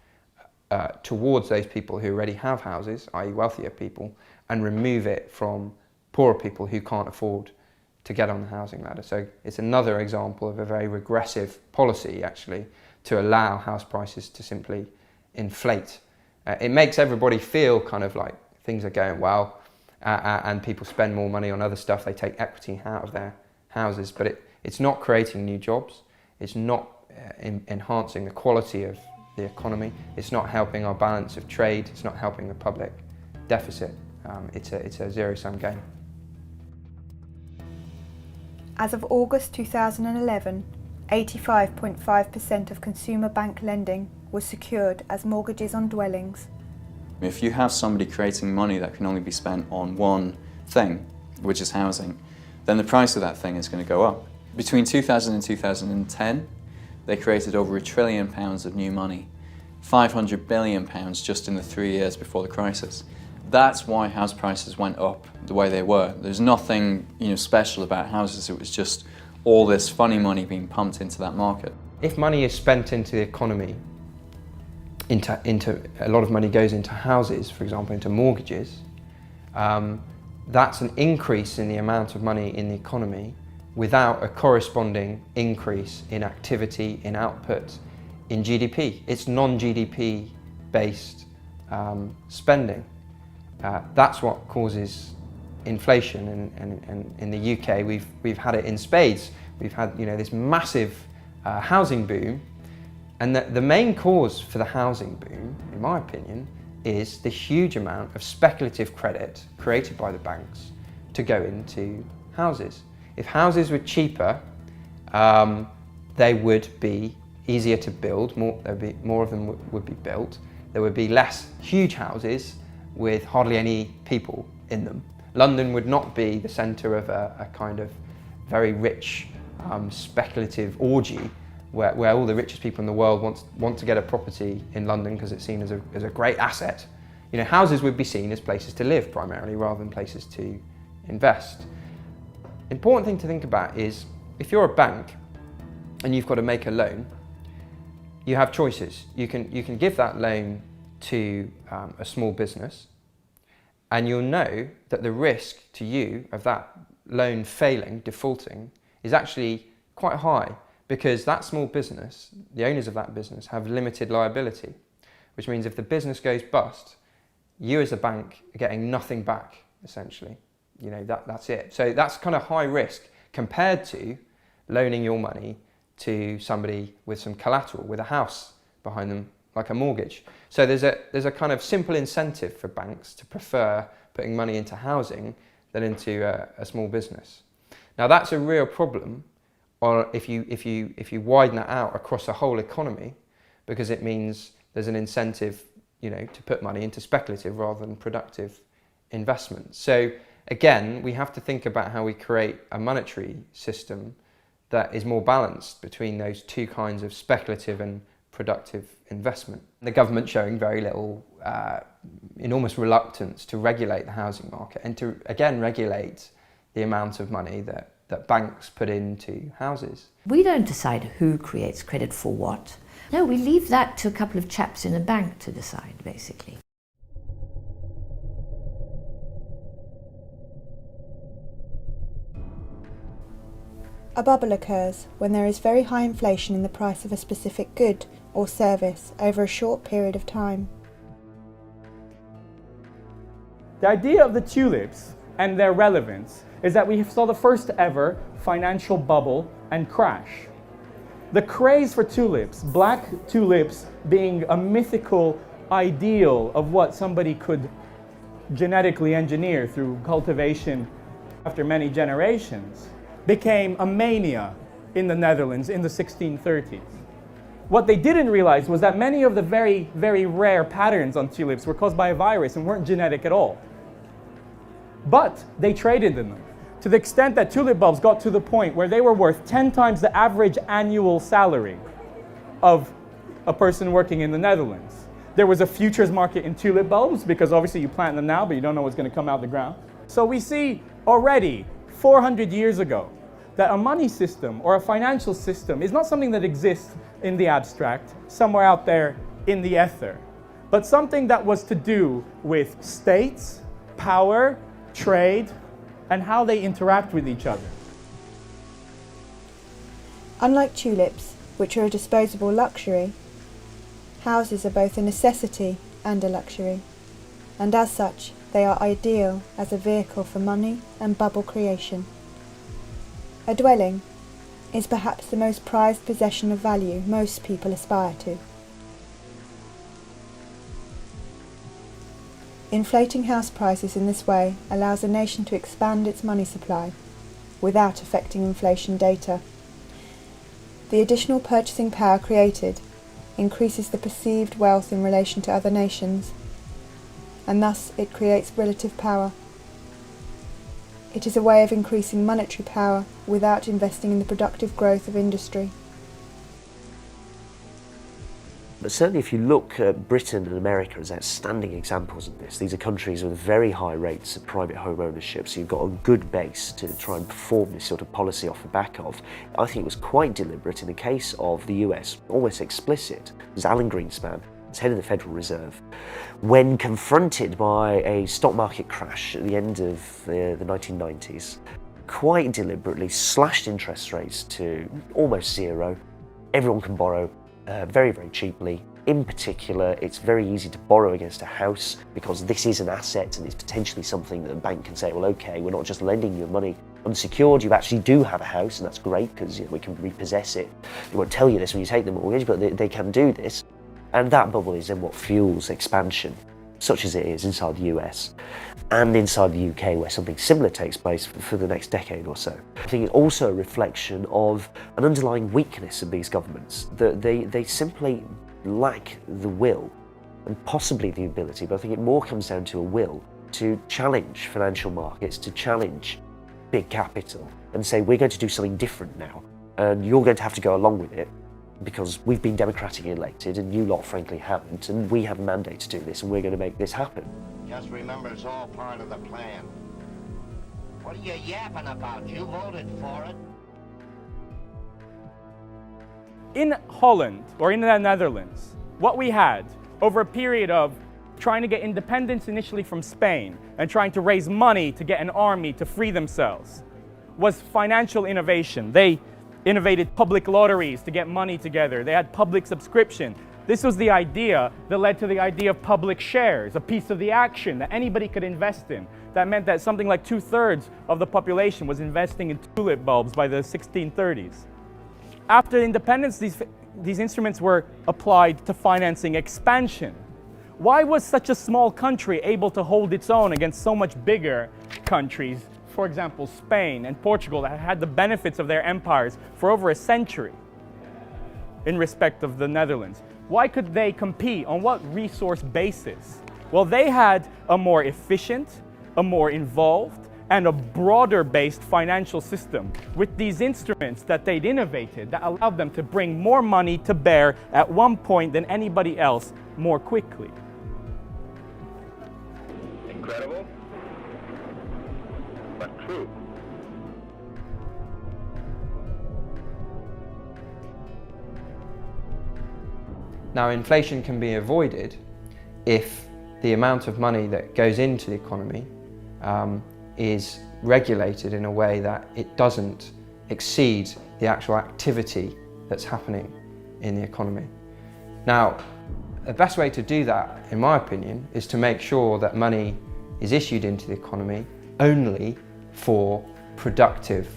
towards those people who already have houses, i.e. wealthier people, and remove it from poorer people who can't afford to get on the housing ladder. So it's another example of a very regressive policy, actually, to allow house prices to simply inflate. It makes everybody feel kind of like things are going well, and people spend more money on other stuff. They take equity out of their houses, but it's not creating new jobs. It's not enhancing the quality of the economy. It's not helping our balance of trade. It's not helping the public deficit. It's a zero-sum game. As of August 2011, 85.5% of consumer bank lending was secured as mortgages on dwellings. If you have somebody creating money that can only be spent on one thing, which is housing, then the price of that thing is going to go up. Between 2000 and 2010, they created over £1 trillion of new money, £500 billion just in the 3 years before the crisis. That's why house prices went up the way they were. There's nothing special about houses. It was just all this funny money being pumped into that market. If money is spent into the economy, into a lot of money goes into houses, for example, into mortgages, that's an increase in the amount of money in the economy without a corresponding increase in activity, in output, in GDP. It's non-GDP based spending. That's what causes inflation, and in the UK we've had it in spades we've had this massive housing boom, and the main cause for the housing boom, in my opinion, is the huge amount of speculative credit created by the banks to go into houses. If houses were cheaper, they would be easier to build, more of them would be built. There would be less huge houses with hardly any people in them. London would not be the centre of a kind of very rich speculative orgy where all the richest people in the world want to get a property in London because it's seen as a great asset. Houses would be seen as places to live primarily rather than places to invest. Important thing to think about is if you're a bank and you've got to make a loan, you have choices. You can give that loan to a small business, and you'll know that the risk to you of that loan failing, defaulting, is actually quite high because that small business, the owners of that business, have limited liability, which means if the business goes bust, you as a bank are getting nothing back, essentially. That's it. So that's kind of high risk compared to loaning your money to somebody with some collateral, with a house behind them, like a mortgage. So there's a kind of simple incentive for banks to prefer putting money into housing than into a small business. Now that's a real problem, or if you widen that out across a whole economy, because it means there's an incentive, to put money into speculative rather than productive investment. So again, we have to think about how we create a monetary system that is more balanced between those two kinds of speculative and productive investment. The government showing very little, enormous reluctance to regulate the housing market and to, again, regulate the amount of money that banks put into houses. We don't decide who creates credit for what. No, we leave that to a couple of chaps in a bank to decide, basically. A bubble occurs when there is very high inflation in the price of a specific good or service over a short period of time. The idea of the tulips and their relevance is that we saw the first ever financial bubble and crash. The craze for tulips, black tulips being a mythical ideal of what somebody could genetically engineer through cultivation after many generations, became a mania in the Netherlands in the 1630s. What they didn't realize was that many of the very, very rare patterns on tulips were caused by a virus and weren't genetic at all. But they traded in them, to the extent that tulip bulbs got to the point where they were worth 10 times the average annual salary of a person working in the Netherlands. There was a futures market in tulip bulbs because obviously you plant them now, but you don't know what's going to come out of the ground. So we see already 400 years ago that a money system or a financial system is not something that exists in the abstract, somewhere out there in the ether, but something that was to do with states, power, trade, and how they interact with each other. Unlike tulips, which are a disposable luxury, houses are both a necessity and a luxury, and as such they are ideal as a vehicle for money and bubble creation. A dwelling is perhaps the most prized possession of value most people aspire to. Inflating house prices in this way allows a nation to expand its money supply without affecting inflation data. The additional purchasing power created increases the perceived wealth in relation to other nations, and thus it creates relative power. It is a way of increasing monetary power without investing in the productive growth of industry. But certainly if you look at Britain and America as outstanding examples of this, these are countries with very high rates of private home ownership, so you've got a good base to try and perform this sort of policy off the back of. I think it was quite deliberate in the case of the US, almost explicit. It was Alan Greenspan, as head of the Federal Reserve, when confronted by a stock market crash at the end of the 1990s, quite deliberately slashed interest rates to almost zero. Everyone can borrow very, very cheaply, In particular, it's very easy to borrow against a house because this is an asset and it's potentially something that a bank can say, well, okay, we're not just lending you money unsecured, you actually do have a house, and that's great because we can repossess it. They won't tell you this when you take the mortgage, but they can do this. And that bubble is then what fuels expansion, such as it is inside the US and inside the UK, where something similar takes place for the next decade or so. I think it's also a reflection of an underlying weakness of these governments, that they simply lack the will and possibly the ability, but I think it more comes down to a will to challenge financial markets, to challenge big capital and say, we're going to do something different now and you're going to have to go along with it because we've been democratically elected and you lot frankly haven't, and we have a mandate to do this and we're going to make this happen. Just remember, it's all part of the plan. What are you yapping about? You voted for it. In Holland, or in the Netherlands, what we had over a period of trying to get independence initially from Spain and trying to raise money to get an army to free themselves was financial innovation. They innovated public lotteries to get money together. They had public subscription. This was the idea that led to the idea of public shares, a piece of the action that anybody could invest in. That meant that something like 2/3 of the population was investing in tulip bulbs by the 1630s. After independence, these instruments were applied to financing expansion. Why was such a small country able to hold its own against so much bigger countries, for example, Spain and Portugal, that had the benefits of their empires for over a century in respect of the Netherlands? Why could they compete? On what resource basis? Well, they had a more efficient, a more involved, and a broader-based financial system with these instruments that they'd innovated that allowed them to bring more money to bear at one point than anybody else more quickly. Incredible, but true. Now, inflation can be avoided if the amount of money that goes into the economy is regulated in a way that it doesn't exceed the actual activity that's happening in the economy. Now, the best way to do that, in my opinion, is to make sure that money is issued into the economy only for productive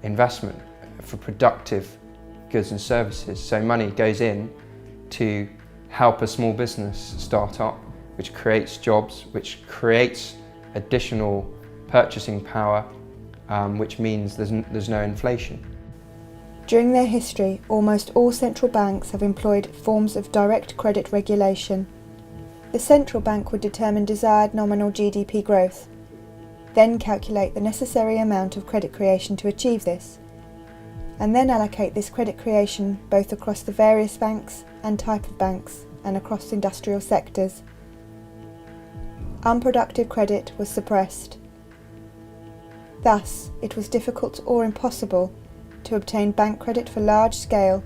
investment, for productive goods and services. So money goes in to help a small business start up, which creates jobs, which creates additional purchasing power, which means there's no inflation. During their history, almost all central banks have employed forms of direct credit regulation. The central bank would determine desired nominal GDP growth, then calculate the necessary amount of credit creation to achieve this, and then allocate this credit creation both across the various banks and type of banks and across industrial sectors. Unproductive credit was suppressed. Thus, it was difficult or impossible to obtain bank credit for large-scale,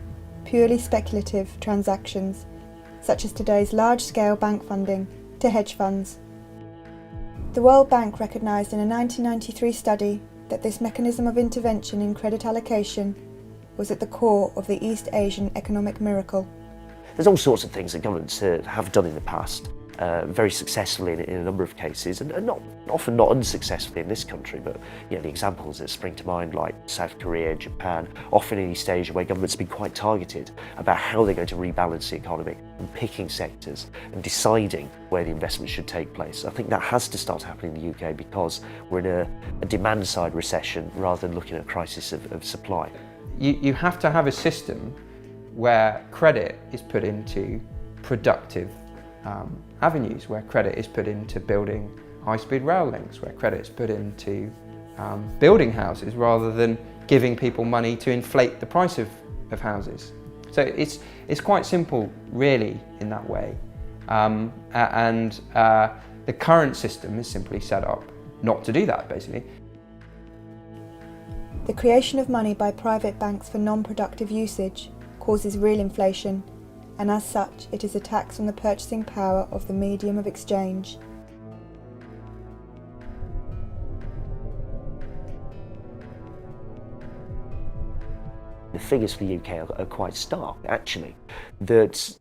purely speculative transactions, such as today's large-scale bank funding to hedge funds. The World Bank recognised in a 1993 study that this mechanism of intervention in credit allocation was at the core of the East Asian economic miracle. There's all sorts of things that governments have done in the past, very successfully in a number of cases, and often not unsuccessfully in this country, but the examples that spring to mind, like South Korea, Japan, often in East Asia, where governments have been quite targeted about how they're going to rebalance the economy and picking sectors and deciding where the investment should take place. I think that has to start happening in the UK because we're in a demand-side recession rather than looking at a crisis of supply. You have to have a system where credit is put into productive avenues, where credit is put into building high-speed rail links, where credit is put into building houses rather than giving people money to inflate the price of houses. So it's quite simple, really, in that way. The current system is simply set up not to do that, basically. The creation of money by private banks for non-productive usage causes real inflation, and as such it is a tax on the purchasing power of the medium of exchange. The figures for the UK are quite stark, actually, that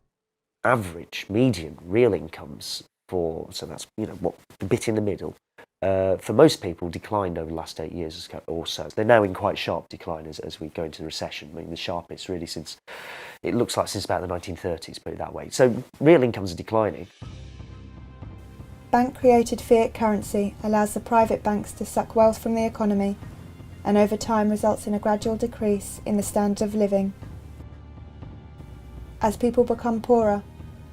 average, median, real incomes so that's, what the bit in the middle, for most people declined over the last 8 years or so. They're now in quite sharp decline as we go into the recession. I mean, the sharpest really since about the 1930s, put it that way. So real incomes are declining. Bank-created fiat currency allows the private banks to suck wealth from the economy and over time results in a gradual decrease in the standard of living. As people become poorer,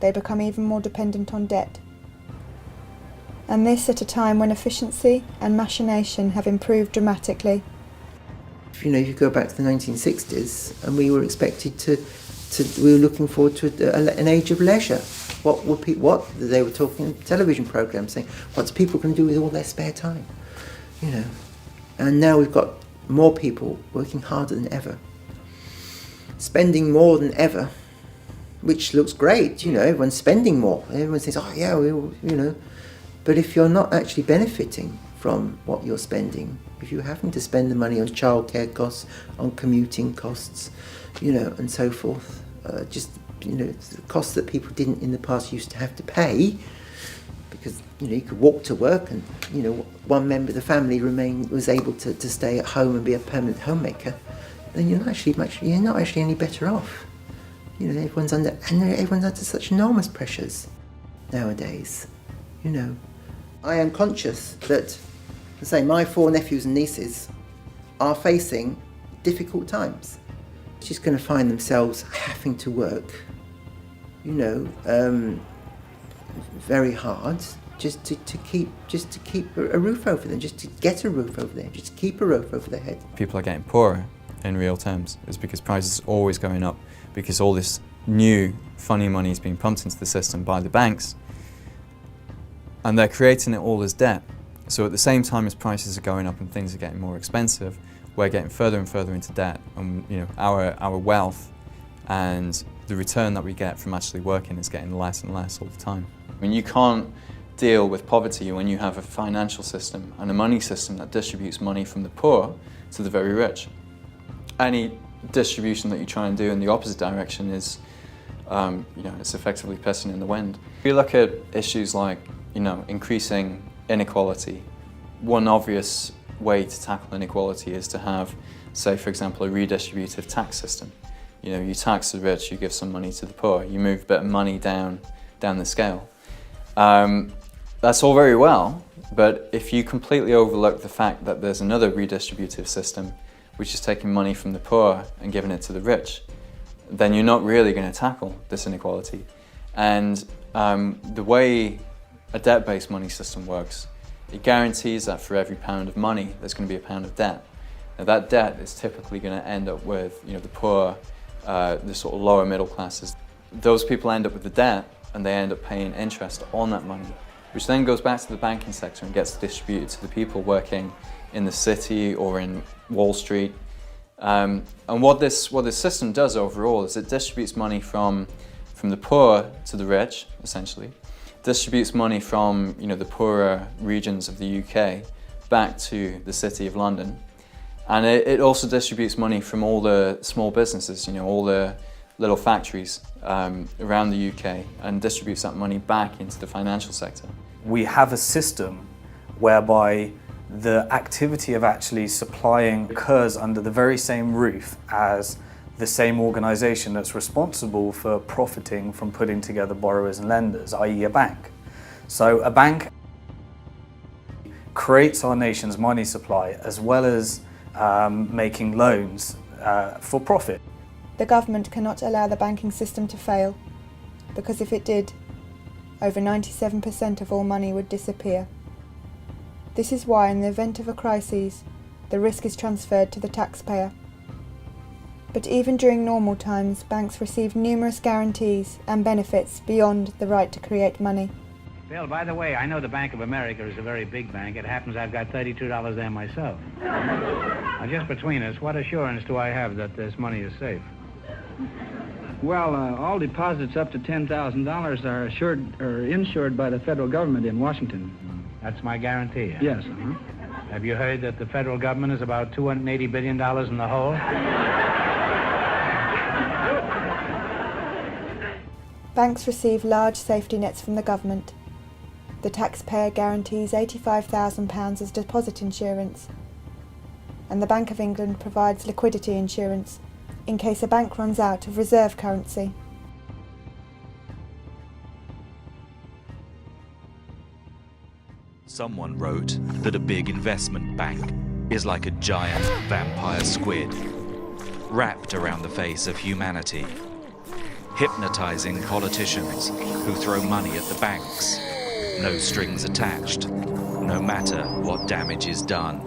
they become even more dependent on debt. And this at a time when efficiency and machination have improved dramatically. If you go back to the 1960s, and we were expected we were looking forward to an age of leisure. They were talking television programs saying, what's people going to do with all their spare time? And now we've got more people working harder than ever, spending more than ever, which looks great. Everyone's spending more. Everyone says, oh yeah, But if you're not actually benefiting from what you're spending, if you're having to spend the money on childcare costs, on commuting costs, and so forth, costs that people didn't in the past used to have to pay, because you could walk to work, and one member of the family was able to stay at home and be a permanent homemaker, then you're not actually any better off. Everyone's under such enormous pressures nowadays. I am conscious that, my 4 nephews and nieces are facing difficult times. Just going to find themselves having to work, very hard, just to keep a roof over them, just to get a roof over them, just to keep a roof over their head. People are getting poorer in real terms. It's because prices are always going up, because all this new funny money is being pumped into the system by the banks, and they're creating it all as debt. So at the same time as prices are going up and things are getting more expensive, we're getting further and further into debt, and our wealth and the return that we get from actually working is getting less and less all the time. I mean, you can't deal with poverty when you have a financial system and a money system that distributes money from the poor to the very rich. Any distribution that you try and do in the opposite direction is, it's effectively pissing in the wind. If you look at issues like, increasing inequality, one obvious way to tackle inequality is to have, say, for example, a redistributive tax system. You tax the rich, you give some money to the poor, you move a bit of money down the scale. That's all very well, but if you completely overlook the fact that there's another redistributive system which is taking money from the poor and giving it to the rich, then you're not really going to tackle this inequality. And the way a debt-based money system works, it guarantees that for every pound of money, there's going to be a pound of debt. Now that debt is typically going to end up with, the poor, the sort of lower middle classes. Those people end up with the debt, and they end up paying interest on that money, which then goes back to the banking sector and gets distributed to the people working in the city or in Wall Street. And what this system does overall is it distributes money from the poor to the rich, essentially. Distributes money from the poorer regions of the UK back to the City of London. And it also distributes money from all the small businesses, all the little factories around the UK, and distributes that money back into the financial sector. We have a system whereby the activity of actually supplying occurs under the very same roof as the same organisation that's responsible for profiting from putting together borrowers and lenders, i.e. a bank. So a bank creates our nation's money supply as well as making loans for profit. The government cannot allow the banking system to fail, because if it did, over 97% of all money would disappear. This is why, in the event of a crisis, the risk is transferred to the taxpayer. But even during normal times, banks receive numerous guarantees and benefits beyond the right to create money. Bill, by the way, I know the Bank of America is a very big bank. It happens I've got $32 there myself. Now, just between us, what assurance do I have that this money is safe? Well, all deposits up to $10,000 are assured or insured by the federal government in Washington. That's my guarantee. Huh? Yes. Have you heard that the federal government is about $280 billion in the hole? Banks receive large safety nets from the government. The taxpayer guarantees £85,000 as deposit insurance, and the Bank of England provides liquidity insurance in case a bank runs out of reserve currency. Someone wrote that a big investment bank is like a giant vampire squid, wrapped around the face of humanity, hypnotizing politicians who throw money at the banks, no strings attached, no matter what damage is done,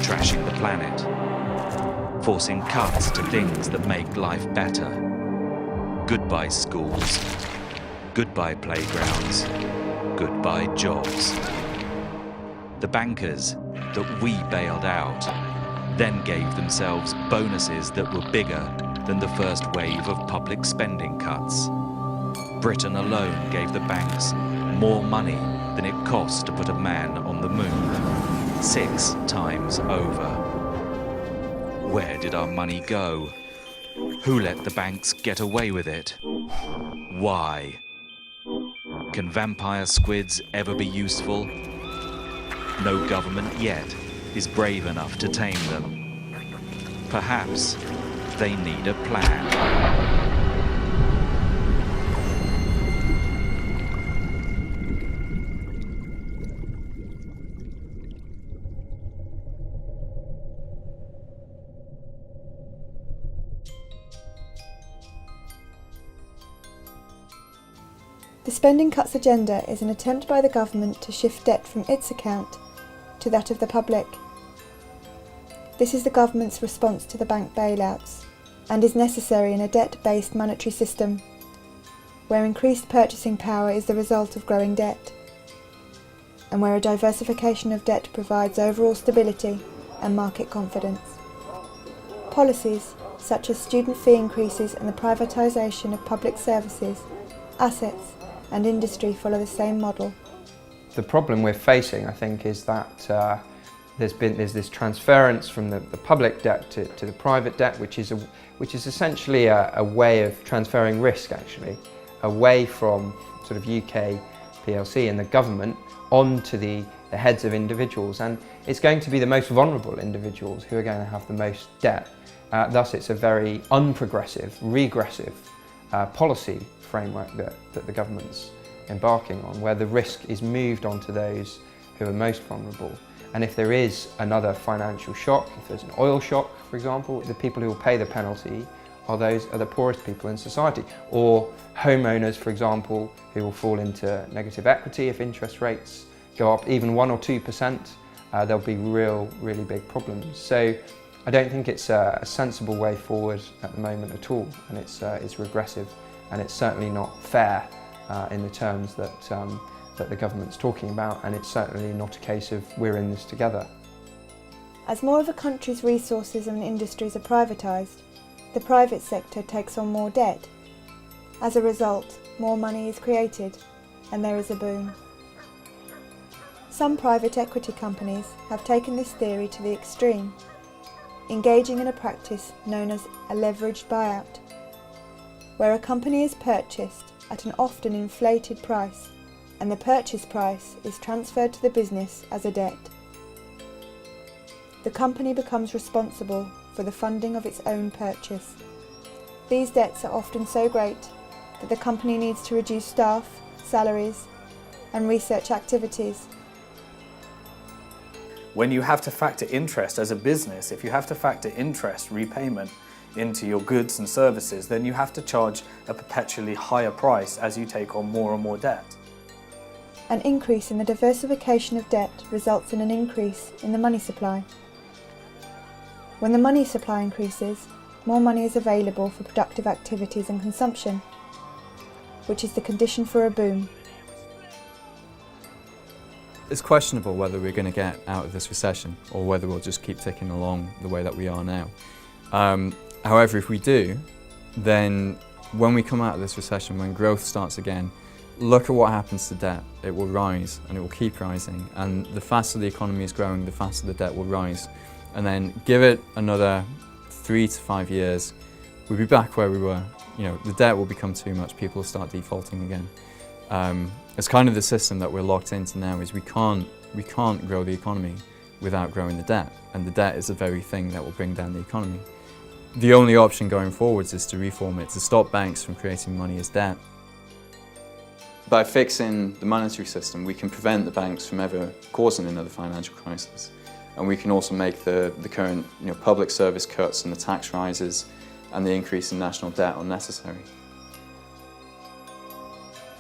trashing the planet, forcing cuts to things that make life better. Goodbye schools, goodbye playgrounds, goodbye jobs. The bankers that we bailed out then gave themselves bonuses that were bigger than the first wave of public spending cuts. Britain alone gave the banks more money than it cost to put a man on the moon, 6 times over. Where did our money go? Who let the banks get away with it? Why? Can vampire squids ever be useful? No government yet is brave enough to tame them. Perhaps they need a plan. The Spending Cuts agenda is an attempt by the government to shift debt from its account to that of the public. This is the government's response to the bank bailouts and is necessary in a debt-based monetary system where increased purchasing power is the result of growing debt and where a diversification of debt provides overall stability and market confidence. Policies such as student fee increases and the privatisation of public services, assets and industry follow the same model. The problem we're facing, I think, is that there's this transference from the public debt to the private debt, which is essentially a way of transferring risk, actually, away from sort of UK PLC and the government onto the heads of individuals, and it's going to be the most vulnerable individuals who are going to have the most debt. Thus, it's a very unprogressive, regressive policy framework that the government's embarking on, where the risk is moved onto those who are most vulnerable. And if there is another financial shock, if there's an oil shock, for example, the people who will pay the penalty are the poorest people in society. Or homeowners, for example, who will fall into negative equity if interest rates go up even 1 or 2%, there'll be really big problems. So I don't think it's a sensible way forward at the moment at all, and it's regressive, and it's certainly not fair in the terms that the government's talking about, and it's certainly not a case of we're in this together. As more of a country's resources and industries are privatised, the private sector takes on more debt. As a result, more money is created, and there is a boom. Some private equity companies have taken this theory to the extreme, engaging in a practice known as a leveraged buyout, where a company is purchased at an often inflated price, and the purchase price is transferred to the business as a debt. The company becomes responsible for the funding of its own purchase. These debts are often so great that the company needs to reduce staff, salaries, and research activities. When you have to factor interest as a business, if you have to factor interest repayment into your goods and services, then you have to charge a perpetually higher price as you take on more and more debt. An increase in the diversification of debt results in an increase in the money supply. When the money supply increases, more money is available for productive activities and consumption, which is the condition for a boom. It's questionable whether we're going to get out of this recession or whether we'll just keep ticking along the way that we are now. However, if we do, then when we come out of this recession, when growth starts again, look at what happens to debt. It will rise and it will keep rising, and the faster the economy is growing, the faster the debt will rise. And then give it another 3 to 5 years, we'll be back where we were. You know, the debt will become too much, people will start defaulting again. It's kind of the system that we're locked into now, is we can't grow the economy without growing the debt, and the debt is the very thing that will bring down the economy. The only option going forwards is to reform it, to stop banks from creating money as debt. By fixing the monetary system, we can prevent the banks from ever causing another financial crisis. And we can also make the current public service cuts and the tax rises and the increase in national debt unnecessary.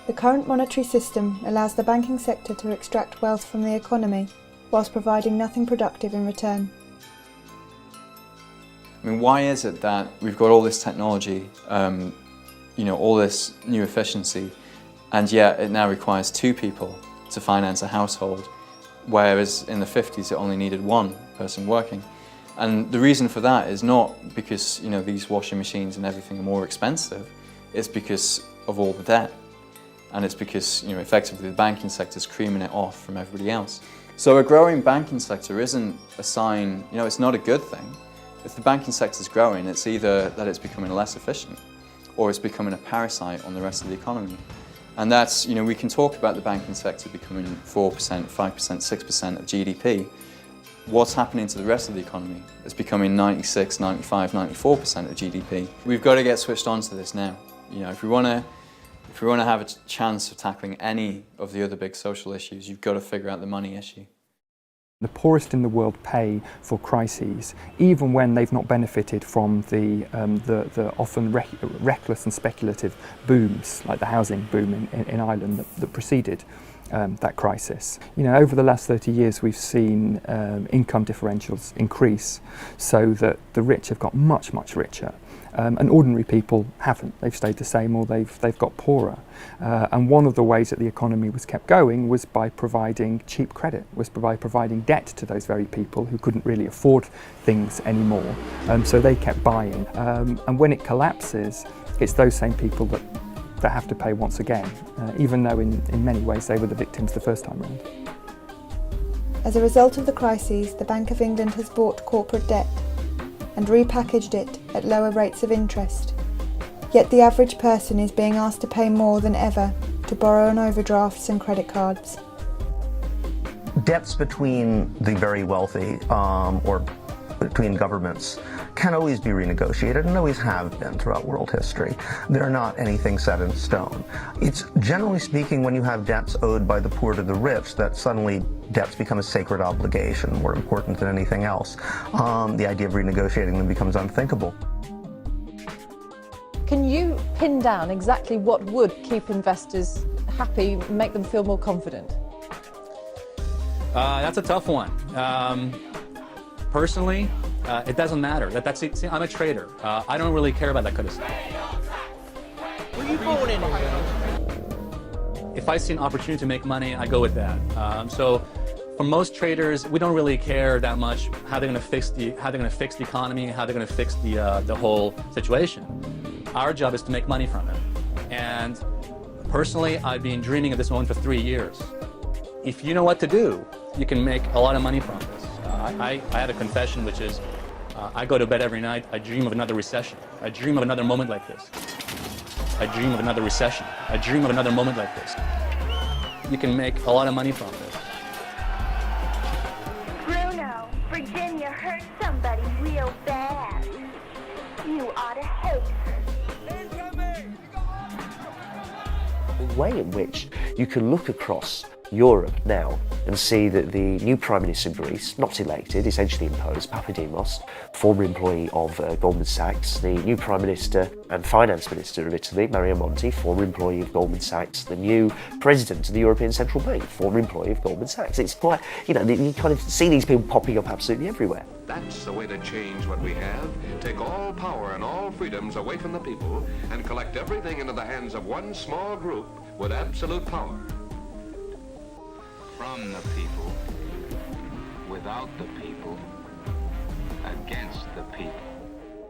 The current monetary system allows the banking sector to extract wealth from the economy whilst providing nothing productive in return. I mean, why is it that we've got all this technology, all this new efficiency, and yet it now requires 2 people to finance a household, whereas in the 50s it only needed 1 person working? And the reason for that is not because these washing machines and everything are more expensive, it's because of all the debt. And it's because effectively the banking sector is creaming it off from everybody else. So a growing banking sector isn't a sign, it's not a good thing. If the banking sector is growing, it's either that it's becoming less efficient or it's becoming a parasite on the rest of the economy. And that's, we can talk about the banking sector becoming 4%, 5%, 6% of GDP. What's happening to the rest of the economy? It's becoming 96, 95, 94% of GDP. We've got to get switched on to this now. If we want to have a chance of tackling any of the other big social issues, you've got to figure out the money issue. The poorest in the world pay for crises, even when they've not benefited from the often reckless and speculative booms, like the housing boom in Ireland that preceded that crisis. Over the last 30 years we've seen income differentials increase so that the rich have got much, much richer. And ordinary people haven't. They've stayed the same or they've got poorer. And one of the ways that the economy was kept going was by providing cheap credit, was by providing debt to those very people who couldn't really afford things anymore. So they kept buying. And when it collapses, it's those same people that have to pay once again, even though in many ways they were the victims the first time round. As a result of the crises, the Bank of England has bought corporate debt and repackaged it at lower rates of interest. Yet the average person is being asked to pay more than ever to borrow on overdrafts and credit cards. Debts between the very wealthy or between governments can always be renegotiated and always have been throughout world history. They're not anything set in stone. It's generally speaking when you have debts owed by the poor to the rich that suddenly debts become a sacred obligation, more important than anything else. The idea of renegotiating them becomes unthinkable. Can you pin down exactly what would keep investors happy, make them feel more confident? That's a tough one. Personally, it doesn't matter. See, I'm a trader. I don't really care about that kind of stuff. Were you born in England? If I see an opportunity to make money, I go with that. So, for most traders, we don't really care that much how they're going to fix the economy, how they're going to fix the whole situation. Our job is to make money from it. And personally, I've been dreaming of this moment for 3 years. If you know what to do, you can make a lot of money from this. I have a confession, which is I go to bed every night, I dream of another recession. I dream of another moment like this. I dream of another recession. I dream of another moment like this. You can make a lot of money from this. Bruno, Virginia hurt somebody real bad. You ought to hate her. The way in which you can look across Europe now and see that the new Prime Minister of Greece, not elected, essentially imposed, Papademos, former employee of Goldman Sachs, the new Prime Minister and Finance Minister of Italy, Mario Monti, former employee of Goldman Sachs, the new President of the European Central Bank, former employee of Goldman Sachs. It's quite, you kind of see these people popping up absolutely everywhere. That's the way to change what we have. Take all power and all freedoms away from the people and collect everything into the hands of one small group with absolute power. From the people, without the people, against the people.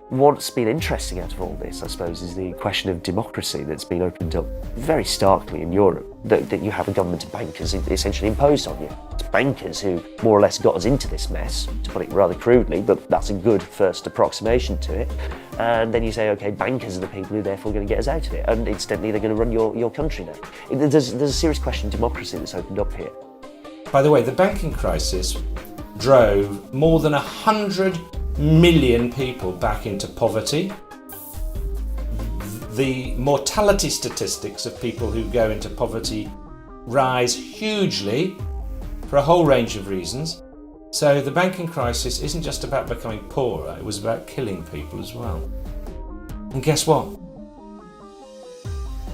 What's been interesting out of all this, I suppose, is the question of democracy that's been opened up very starkly in Europe, that you have a government of bankers essentially imposed on you. It's bankers who more or less got us into this mess, to put it rather crudely, but that's a good first approximation to it. And then you say, okay, bankers are the people who are therefore going to get us out of it, and incidentally they're going to run your country now. There's a serious question of democracy that's opened up here. By the way, the banking crisis drove more than 100 million people back into poverty. The mortality statistics of people who go into poverty rise hugely for a whole range of reasons. So the banking crisis isn't just about becoming poorer, it was about killing people as well. And guess what?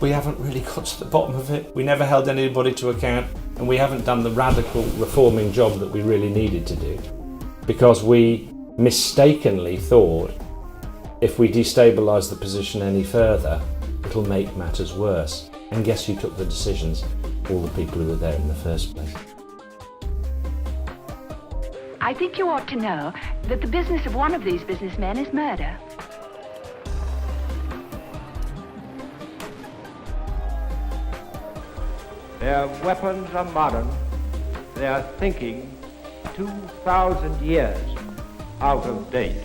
We haven't really got to the bottom of it. We never held anybody to account, and we haven't done the radical reforming job that we really needed to do, because we mistakenly thought if we destabilise the position any further, it'll make matters worse. And guess who took the decisions? All the people who were there in the first place. I think you ought to know that the business of one of these businessmen is murder. Their weapons are modern. Their thinking 2,000 years out of date.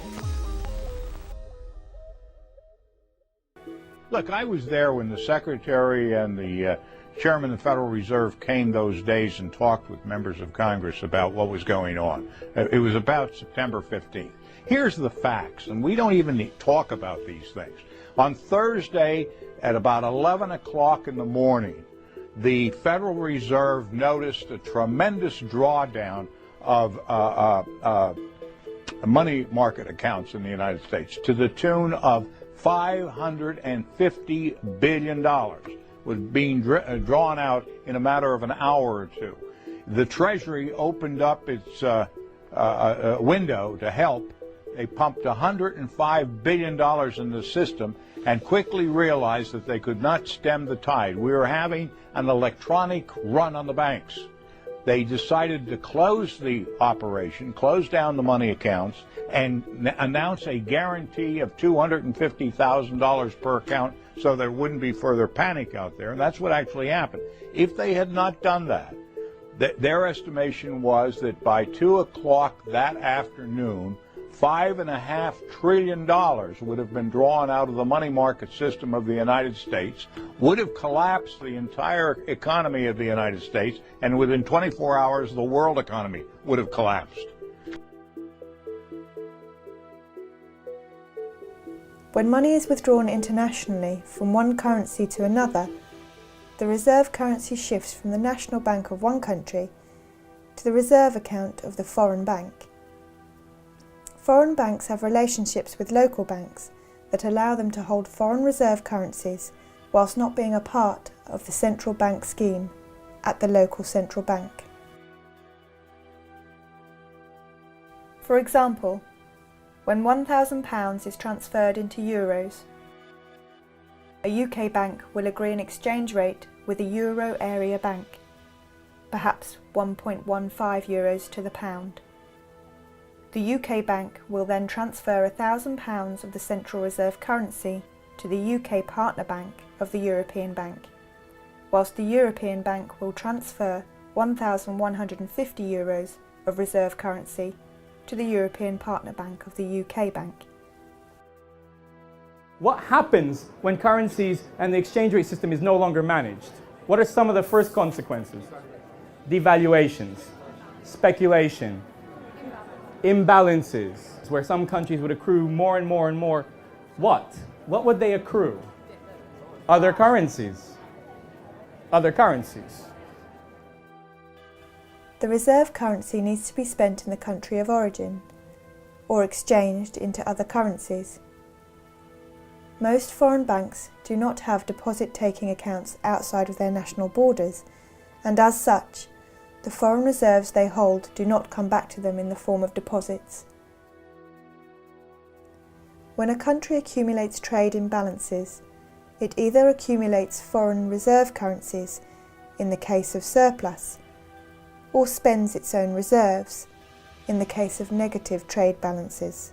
Look, I was there when the Secretary and the Chairman of the Federal Reserve came those days and talked with members of Congress about what was going on. It was about September 15th. Here's the facts, and we don't even talk about these things. On Thursday at about 11 o'clock in the morning, the Federal Reserve noticed a tremendous drawdown of money market accounts in the United States to the tune of $550 billion was being drawn out in a matter of an hour or two. The Treasury opened up its window to help. They pumped $105 billion in the system and quickly realized that they could not stem the tide. We were having an electronic run on the banks. They decided to close the operation, close down the money accounts, and announce a guarantee of $250,000 per account so there wouldn't be further panic out there. And that's what actually happened. If they had not done that, their estimation was that by 2 o'clock that afternoon, $5.5 trillion would have been drawn out of the money market system of the United States, would have collapsed the entire economy of the United States, and within 24 hours the world economy would have collapsed. When money is withdrawn internationally from one currency to another, the reserve currency shifts from the national bank of one country to the reserve account of the foreign bank. Foreign banks have relationships with local banks that allow them to hold foreign reserve currencies whilst not being a part of the central bank scheme at the local central bank. For example, when £1,000 is transferred into euros, a UK bank will agree an exchange rate with a euro area bank, perhaps 1.15 euros to the pound. The UK bank will then transfer £1,000 of the central reserve currency to the UK partner bank of the European bank, whilst the European bank will transfer 1,150 euros of reserve currency to the European partner bank of the UK bank. What happens when currencies and the exchange rate system is no longer managed? What are some of the first consequences? Devaluations, speculation, imbalances, where some countries would accrue more and more and more. What would they accrue? Other currencies. Other currencies. The reserve currency needs to be spent in the country of origin, or exchanged into other currencies. Most foreign banks do not have deposit-taking accounts outside of their national borders, and as such, the foreign reserves they hold do not come back to them in the form of deposits. When a country accumulates trade imbalances, it either accumulates foreign reserve currencies, in the case of surplus, or spends its own reserves, in the case of negative trade balances.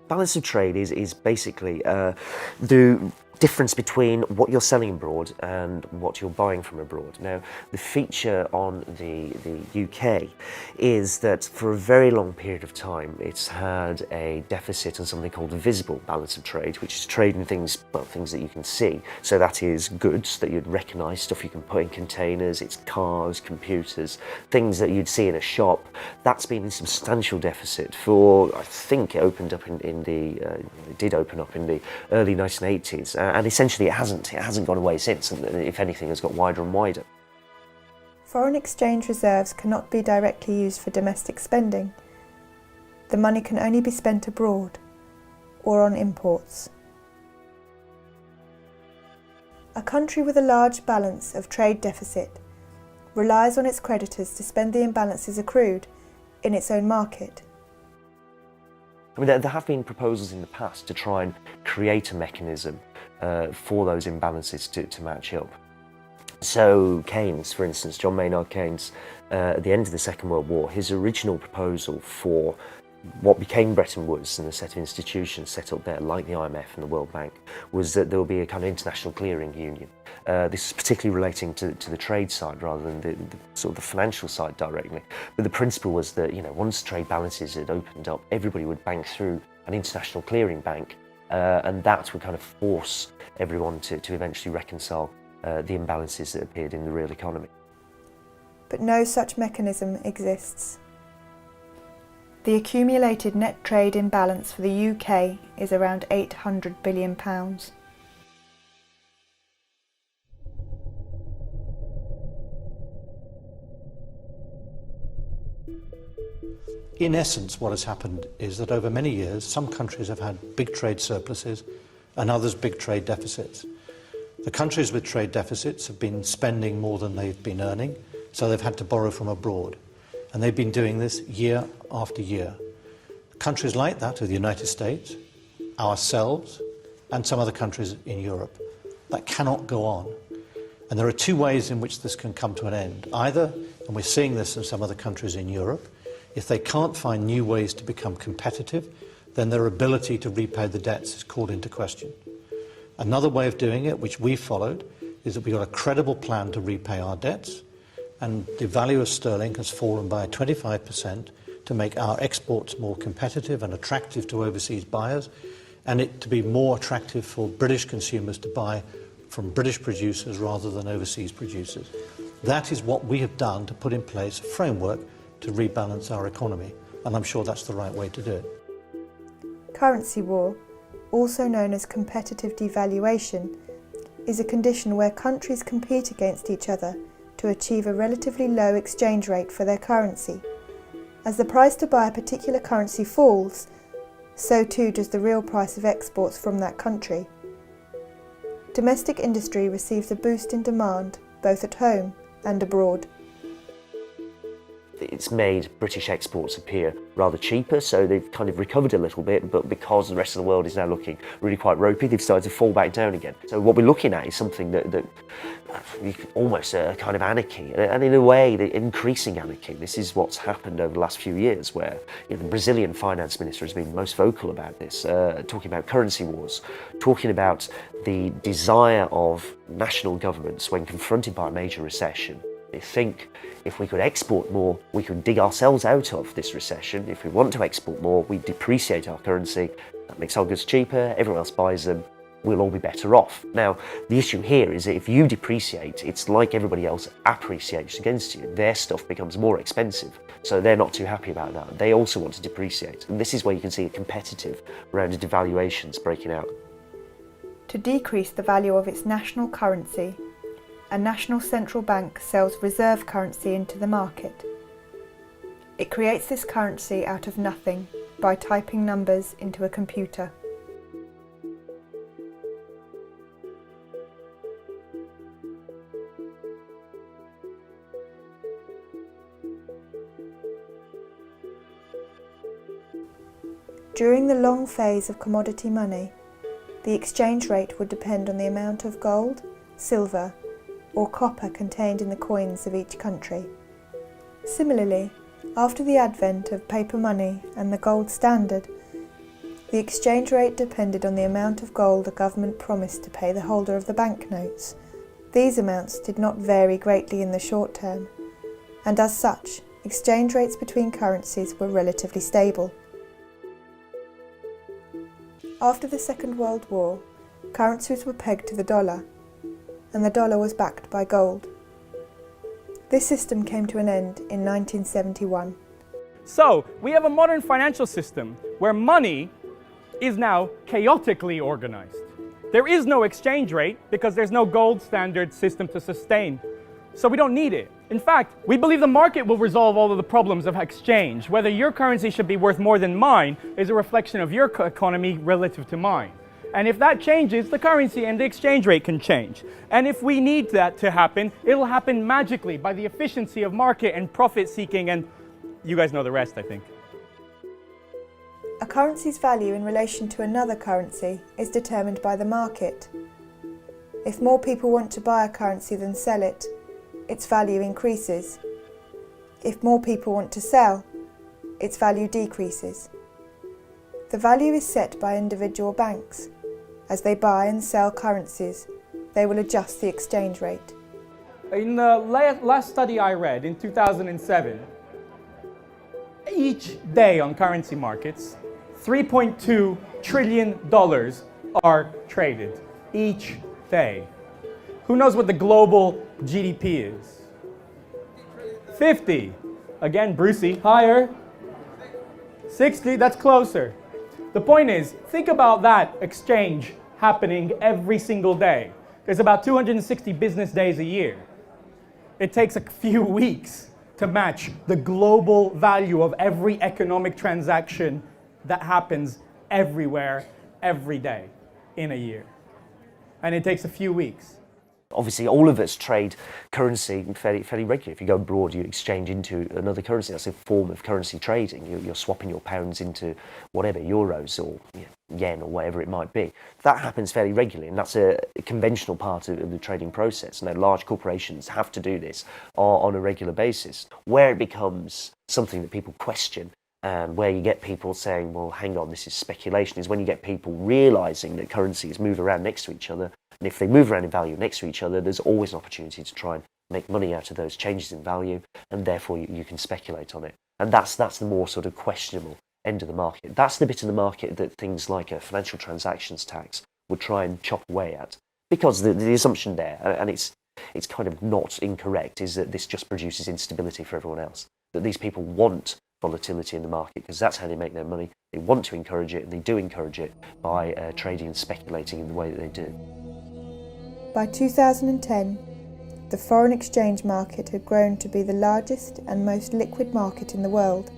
Balance of trade is basically the difference between what you're selling abroad and what you're buying from abroad. Now, the feature on the UK is that for a very long period of time, it's had a deficit on something called a visible balance of trade, which is trade in things, well, things that you can see. So that is goods that you'd recognise, stuff you can put in containers, it's cars, computers, things that you'd see in a shop. That's been in substantial deficit for, I think it opened up it did open up in the early 1980s. And essentially it hasn't gone away since, and if anything has got wider and wider. Foreign exchange reserves cannot be directly used for domestic spending. The money can only be spent abroad or on imports. A country with a large balance of trade deficit relies on its creditors to spend the imbalances accrued in its own market. I mean, there have been proposals in the past to try and create a mechanism for those imbalances to match up. So Keynes, for instance, John Maynard Keynes, at the end of the Second World War, his original proposal for what became Bretton Woods and a set of institutions set up there, like the IMF and the World Bank, was that there would be a kind of international clearing union. This is particularly relating to the trade side rather than the sort of the financial side directly. But the principle was that, you know, once trade balances had opened up, everybody would bank through an international clearing bank, and that would kind of force everyone to eventually reconcile the imbalances that appeared in the real economy. But no such mechanism exists. The accumulated net trade imbalance for the UK is around £800 billion. In essence, what has happened is that over many years, some countries have had big trade surpluses and others big trade deficits. The countries with trade deficits have been spending more than they've been earning, so they've had to borrow from abroad. And they've been doing this year after year. Countries like that are the United States, ourselves, and some other countries in Europe. That cannot go on. And there are two ways in which this can come to an end. Either, and we're seeing this in some other countries in Europe, if they can't find new ways to become competitive, then their ability to repay the debts is called into question. Another way of doing it, which we followed, is that we got a credible plan to repay our debts, and the value of sterling has fallen by 25% to make our exports more competitive and attractive to overseas buyers, and it to be more attractive for British consumers to buy from British producers rather than overseas producers. That is what we have done to put in place a framework to rebalance our economy, and I'm sure that's the right way to do it. Currency war, also known as competitive devaluation, is a condition where countries compete against each other to achieve a relatively low exchange rate for their currency. As the price to buy a particular currency falls, so too does the real price of exports from that country. Domestic industry receives a boost in demand both at home and abroad. It's made British exports appear rather cheaper, so they've kind of recovered a little bit, but because the rest of the world is now looking really quite ropey, they've started to fall back down again. So what we're looking at is something that almost a kind of anarchy, and in a way, the increasing anarchy. This is what's happened over the last few years, where the Brazilian finance minister has been most vocal about this, talking about currency wars, talking about the desire of national governments when confronted by a major recession. They think if we could export more, we could dig ourselves out of this recession. If we want to export more, we depreciate our currency. That makes our goods cheaper, everyone else buys them, we'll all be better off. Now, the issue here is that if you depreciate, it's like everybody else appreciates against you. Their stuff becomes more expensive, so they're not too happy about that. They also want to depreciate, and this is where you can see a competitive round of devaluations breaking out. To decrease the value of its national currency, a national central bank sells reserve currency into the market. It creates this currency out of nothing by typing numbers into a computer. During the long phase of commodity money, the exchange rate would depend on the amount of gold, silver, or copper contained in the coins of each country. Similarly, after the advent of paper money and the gold standard, The exchange rate depended on the amount of gold a government promised to pay the holder of the banknotes. These amounts did not vary greatly in the short term, and as such, exchange rates between currencies were relatively stable. After the Second World War, currencies were pegged to the dollar, and the dollar was backed by gold. This system came to an end in 1971. So, we have a modern financial system where money is now chaotically organized. There is no exchange rate because there's no gold standard system to sustain. So we don't need it. In fact, we believe the market will resolve all of the problems of exchange. Whether your currency should be worth more than mine is a reflection of your economy relative to mine. And if that changes, the currency and the exchange rate can change. And if we need that to happen, it'll happen magically by the efficiency of market and profit seeking, and you guys know the rest, I think. A currency's value in relation to another currency is determined by the market. If more people want to buy a currency than sell it, its value increases. If more people want to sell, its value decreases. The value is set by individual banks. As they buy and sell currencies, they will adjust the exchange rate. In the last study I read in 2007, each day on currency markets, $3.2 trillion are traded each day. Who knows what the global GDP is? 50. Again, Brucey, higher. 60, that's closer. The point is, think about that exchange happening every single day. There's about 260 business days a year. It takes a few weeks to match the global value of every economic transaction that happens everywhere, every day, in a year. And it takes a few weeks. Obviously, all of us trade currency fairly regularly. If you go abroad, you exchange into another currency. That's a form of currency trading. You're swapping your pounds into whatever, euros or yen or whatever it might be. That happens fairly regularly, and that's a conventional part of the trading process. Now, large corporations have to do this on a regular basis. Where it becomes something that people question, and where you get people saying, well, hang on, this is speculation, is when you get people realising that currencies move around next to each other. And if they move around in value next to each other, there's always an opportunity to try and make money out of those changes in value, and therefore you can speculate on it. And that's the more sort of questionable end of the market. That's the bit of the market that things like a financial transactions tax would try and chop away at. Because the assumption there, and it's kind of not incorrect, is that this just produces instability for everyone else. That these people want volatility in the market because that's how they make their money. They want to encourage it, and they do encourage it by trading and speculating in the way that they do. By 2010, the foreign exchange market had grown to be the largest and most liquid market in the world,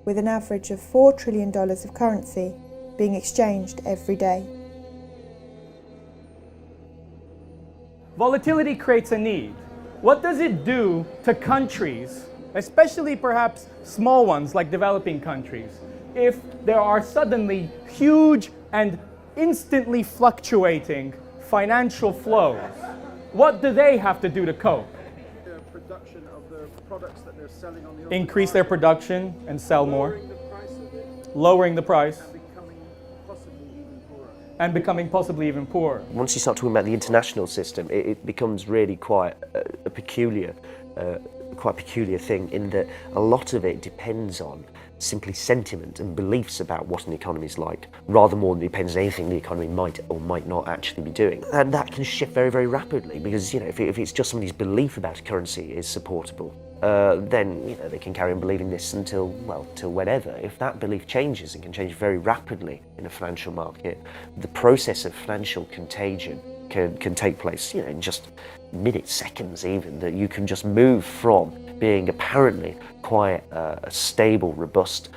with an average of $4 trillion of currency being exchanged every day. Volatility creates a need. What does it do to countries, especially perhaps small ones like developing countries, if there are suddenly huge and instantly fluctuating financial flows? What do they have to do to cope? The production of the products that they're selling on the Increase their production and sell more, lowering the price of it, lowering the price, and becoming possibly even poorer. Once you start talking about the international system, it becomes really quite a peculiar thing, in that a lot of it depends on simply sentiment and beliefs about what an economy is like, rather more than it depends on anything the economy might or might not actually be doing. And that can shift very, very rapidly, because if it's just somebody's belief about a currency is supportable, then they can carry on believing this until whenever. If that belief changes, and can change very rapidly in a financial market, the process of financial contagion can take place in just minutes, seconds even, that you can just move from being apparently quite a stable, robust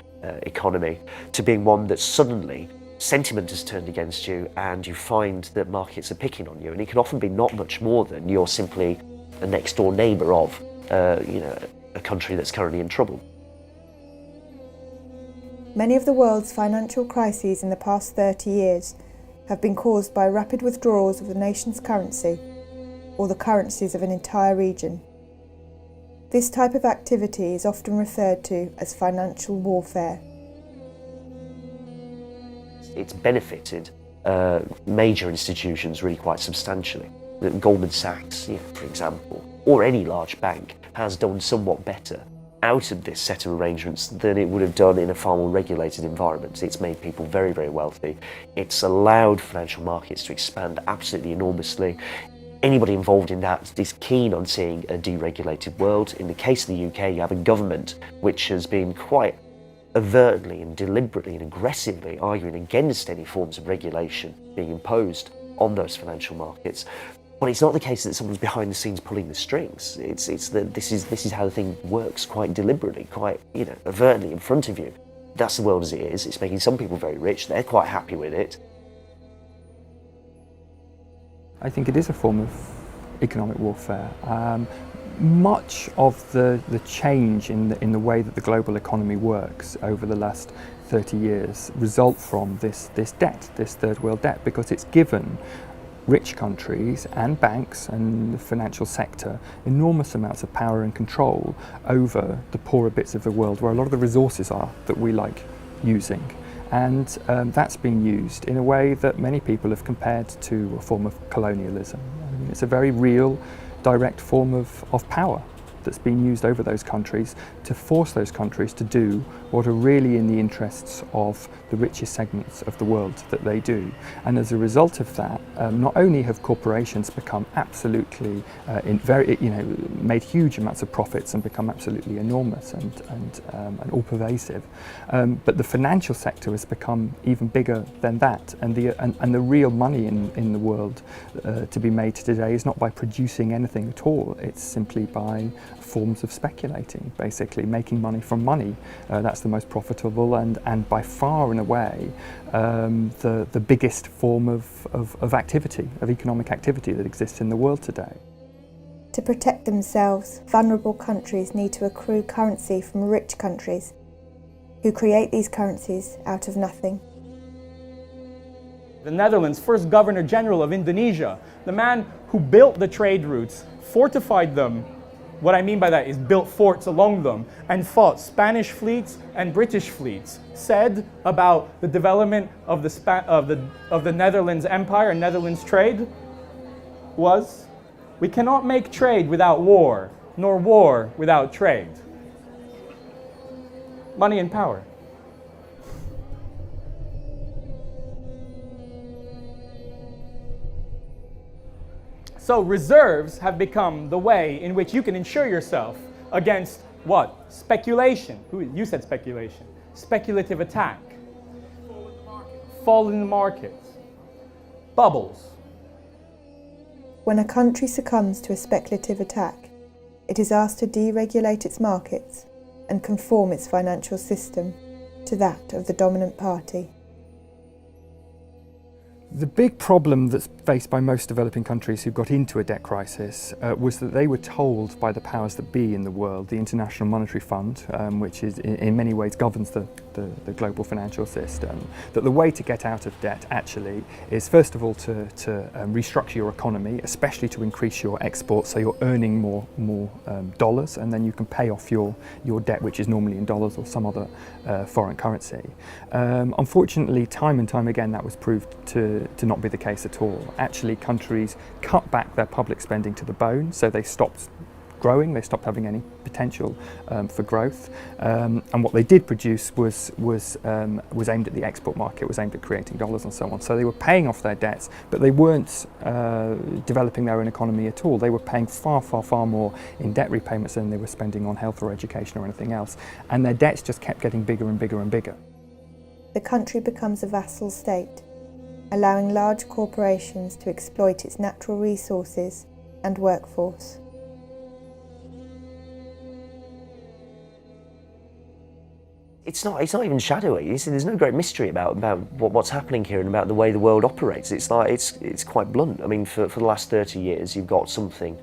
economy to being one that suddenly sentiment has turned against you, and you find that markets are picking on you. And it can often be not much more than you're simply a next door neighbour of a country that's currently in trouble. Many of the world's financial crises in the past 30 years have been caused by rapid withdrawals of the nation's currency or the currencies of an entire region. This type of activity is often referred to as financial warfare. it's benefited major institutions really quite substantially. Goldman Sachs, for example, or any large bank, has done somewhat better out of this set of arrangements than it would have done in a far more regulated environment. It's made people very, very wealthy. It's allowed financial markets to expand absolutely enormously. Anybody involved in that is keen on seeing a deregulated world. In the case of the UK, you have a government which has been quite overtly and deliberately and aggressively arguing against any forms of regulation being imposed on those financial markets. But it's not the case that someone's behind the scenes pulling the strings. It's that this is how the thing works quite deliberately, quite overtly in front of you. That's the world as it is. It's making some people very rich. They're quite happy with it. I think it is a form of economic warfare. Much of the change in the way that the global economy works over the last 30 years result from this debt, this third world debt, because it's given rich countries and banks and the financial sector enormous amounts of power and control over the poorer bits of the world where a lot of the resources are that we like using. And that's been used in a way that many people have compared to a form of colonialism. I mean, it's a very real, direct form of power that's been used over those countries to force those countries to do what are really in the interests of the richest segments of the world that they do. And as a result of that, not only have corporations become absolutely, made huge amounts of profits and become absolutely enormous and all pervasive, but the financial sector has become even bigger than that. And the real money in the world to be made today is not by producing anything at all. It's simply by forms of speculating, basically making money from money. That's the most profitable and by far and away the biggest form of activity, of economic activity that exists in the world today. To protect themselves, vulnerable countries need to accrue currency from rich countries who create these currencies out of nothing. The Netherlands' first Governor General of Indonesia, the man who built the trade routes, fortified them. What I mean by that is built forts along them and fought Spanish fleets and British fleets, said about the development of the Netherlands Empire and Netherlands trade was, "We cannot make trade without war, nor war without trade." Money and power. So reserves have become the way in which you can insure yourself against what? Speculation. You said speculation. Speculative attack. Fall in the markets. Bubbles. When a country succumbs to a speculative attack, it is asked to deregulate its markets and conform its financial system to that of the dominant party. The big problem that's faced by most developing countries who got into a debt crisis was that they were told by the powers that be in the world, the International Monetary Fund, which is in many ways governs the global financial system, that the way to get out of debt actually is first of all to restructure your economy, especially to increase your exports so you're earning more dollars, and then you can pay off your debt, which is normally in dollars or some other foreign currency. Unfortunately, time and time again that was proved to not be the case at all. Actually, countries cut back their public spending to the bone, so they stopped growing, they stopped having any potential for growth, and what they did produce was aimed at the export market, was aimed at creating dollars and so on. So they were paying off their debts, but they weren't developing their own economy at all. They were paying far, far, far more in debt repayments than they were spending on health or education or anything else, and their debts just kept getting bigger and bigger and bigger. The country becomes a vassal state, allowing large corporations to exploit its natural resources and workforce. It's not even shadowy. There's no great mystery about what's happening here and about the way the world operates. It's quite blunt. I mean, for the last 30 years, you've got something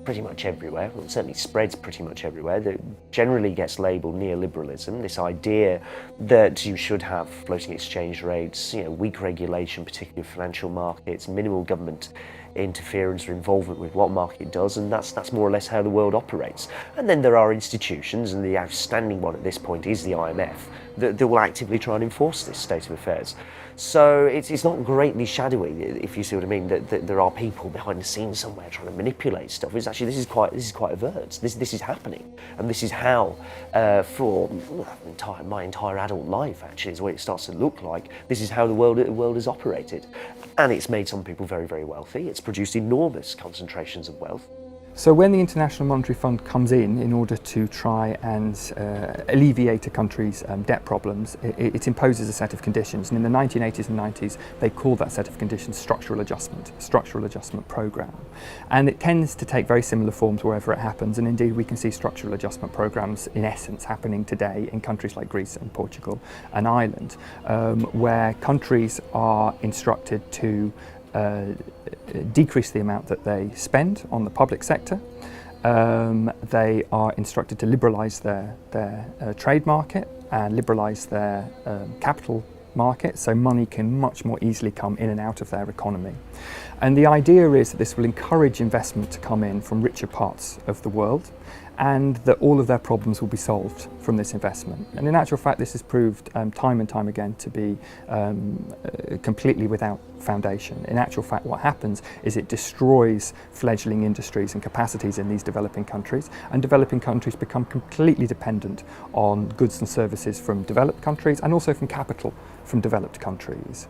pretty much everywhere, well, it certainly spreads pretty much everywhere, that generally gets labelled neoliberalism, this idea that you should have floating exchange rates, weak regulation, particularly of financial markets, minimal government interference or involvement with what market does, and that's more or less how the world operates. And then there are institutions, and the outstanding one at this point is the IMF, that will actively try and enforce this state of affairs. So it's not greatly shadowy, if you see what I mean, that there are people behind the scenes somewhere trying to manipulate stuff. It's actually, this is quite overt. This is happening, and this is how, for my entire adult life, actually, is the way it starts to look like. This is how the world has operated, and it's made some people very, very wealthy. It's produced enormous concentrations of wealth. So when the International Monetary Fund comes in order to try and alleviate a country's debt problems, it imposes a set of conditions. And in the 1980s and 90s, they called that set of conditions structural adjustment programme. And it tends to take very similar forms wherever it happens. And indeed, we can see structural adjustment programmes, in essence, happening today in countries like Greece and Portugal and Ireland, where countries are instructed to decrease the amount that they spend on the public sector. They are instructed to liberalise their trade market and liberalise their capital market, so money can much more easily come in and out of their economy. And the idea is that this will encourage investment to come in from richer parts of the world, and that all of their problems will be solved from this investment. And in actual fact, this has proved time and time again to be completely without foundation. In actual fact, what happens is it destroys fledgling industries and capacities in these developing countries, and developing countries become completely dependent on goods and services from developed countries, and also from capital from developed countries.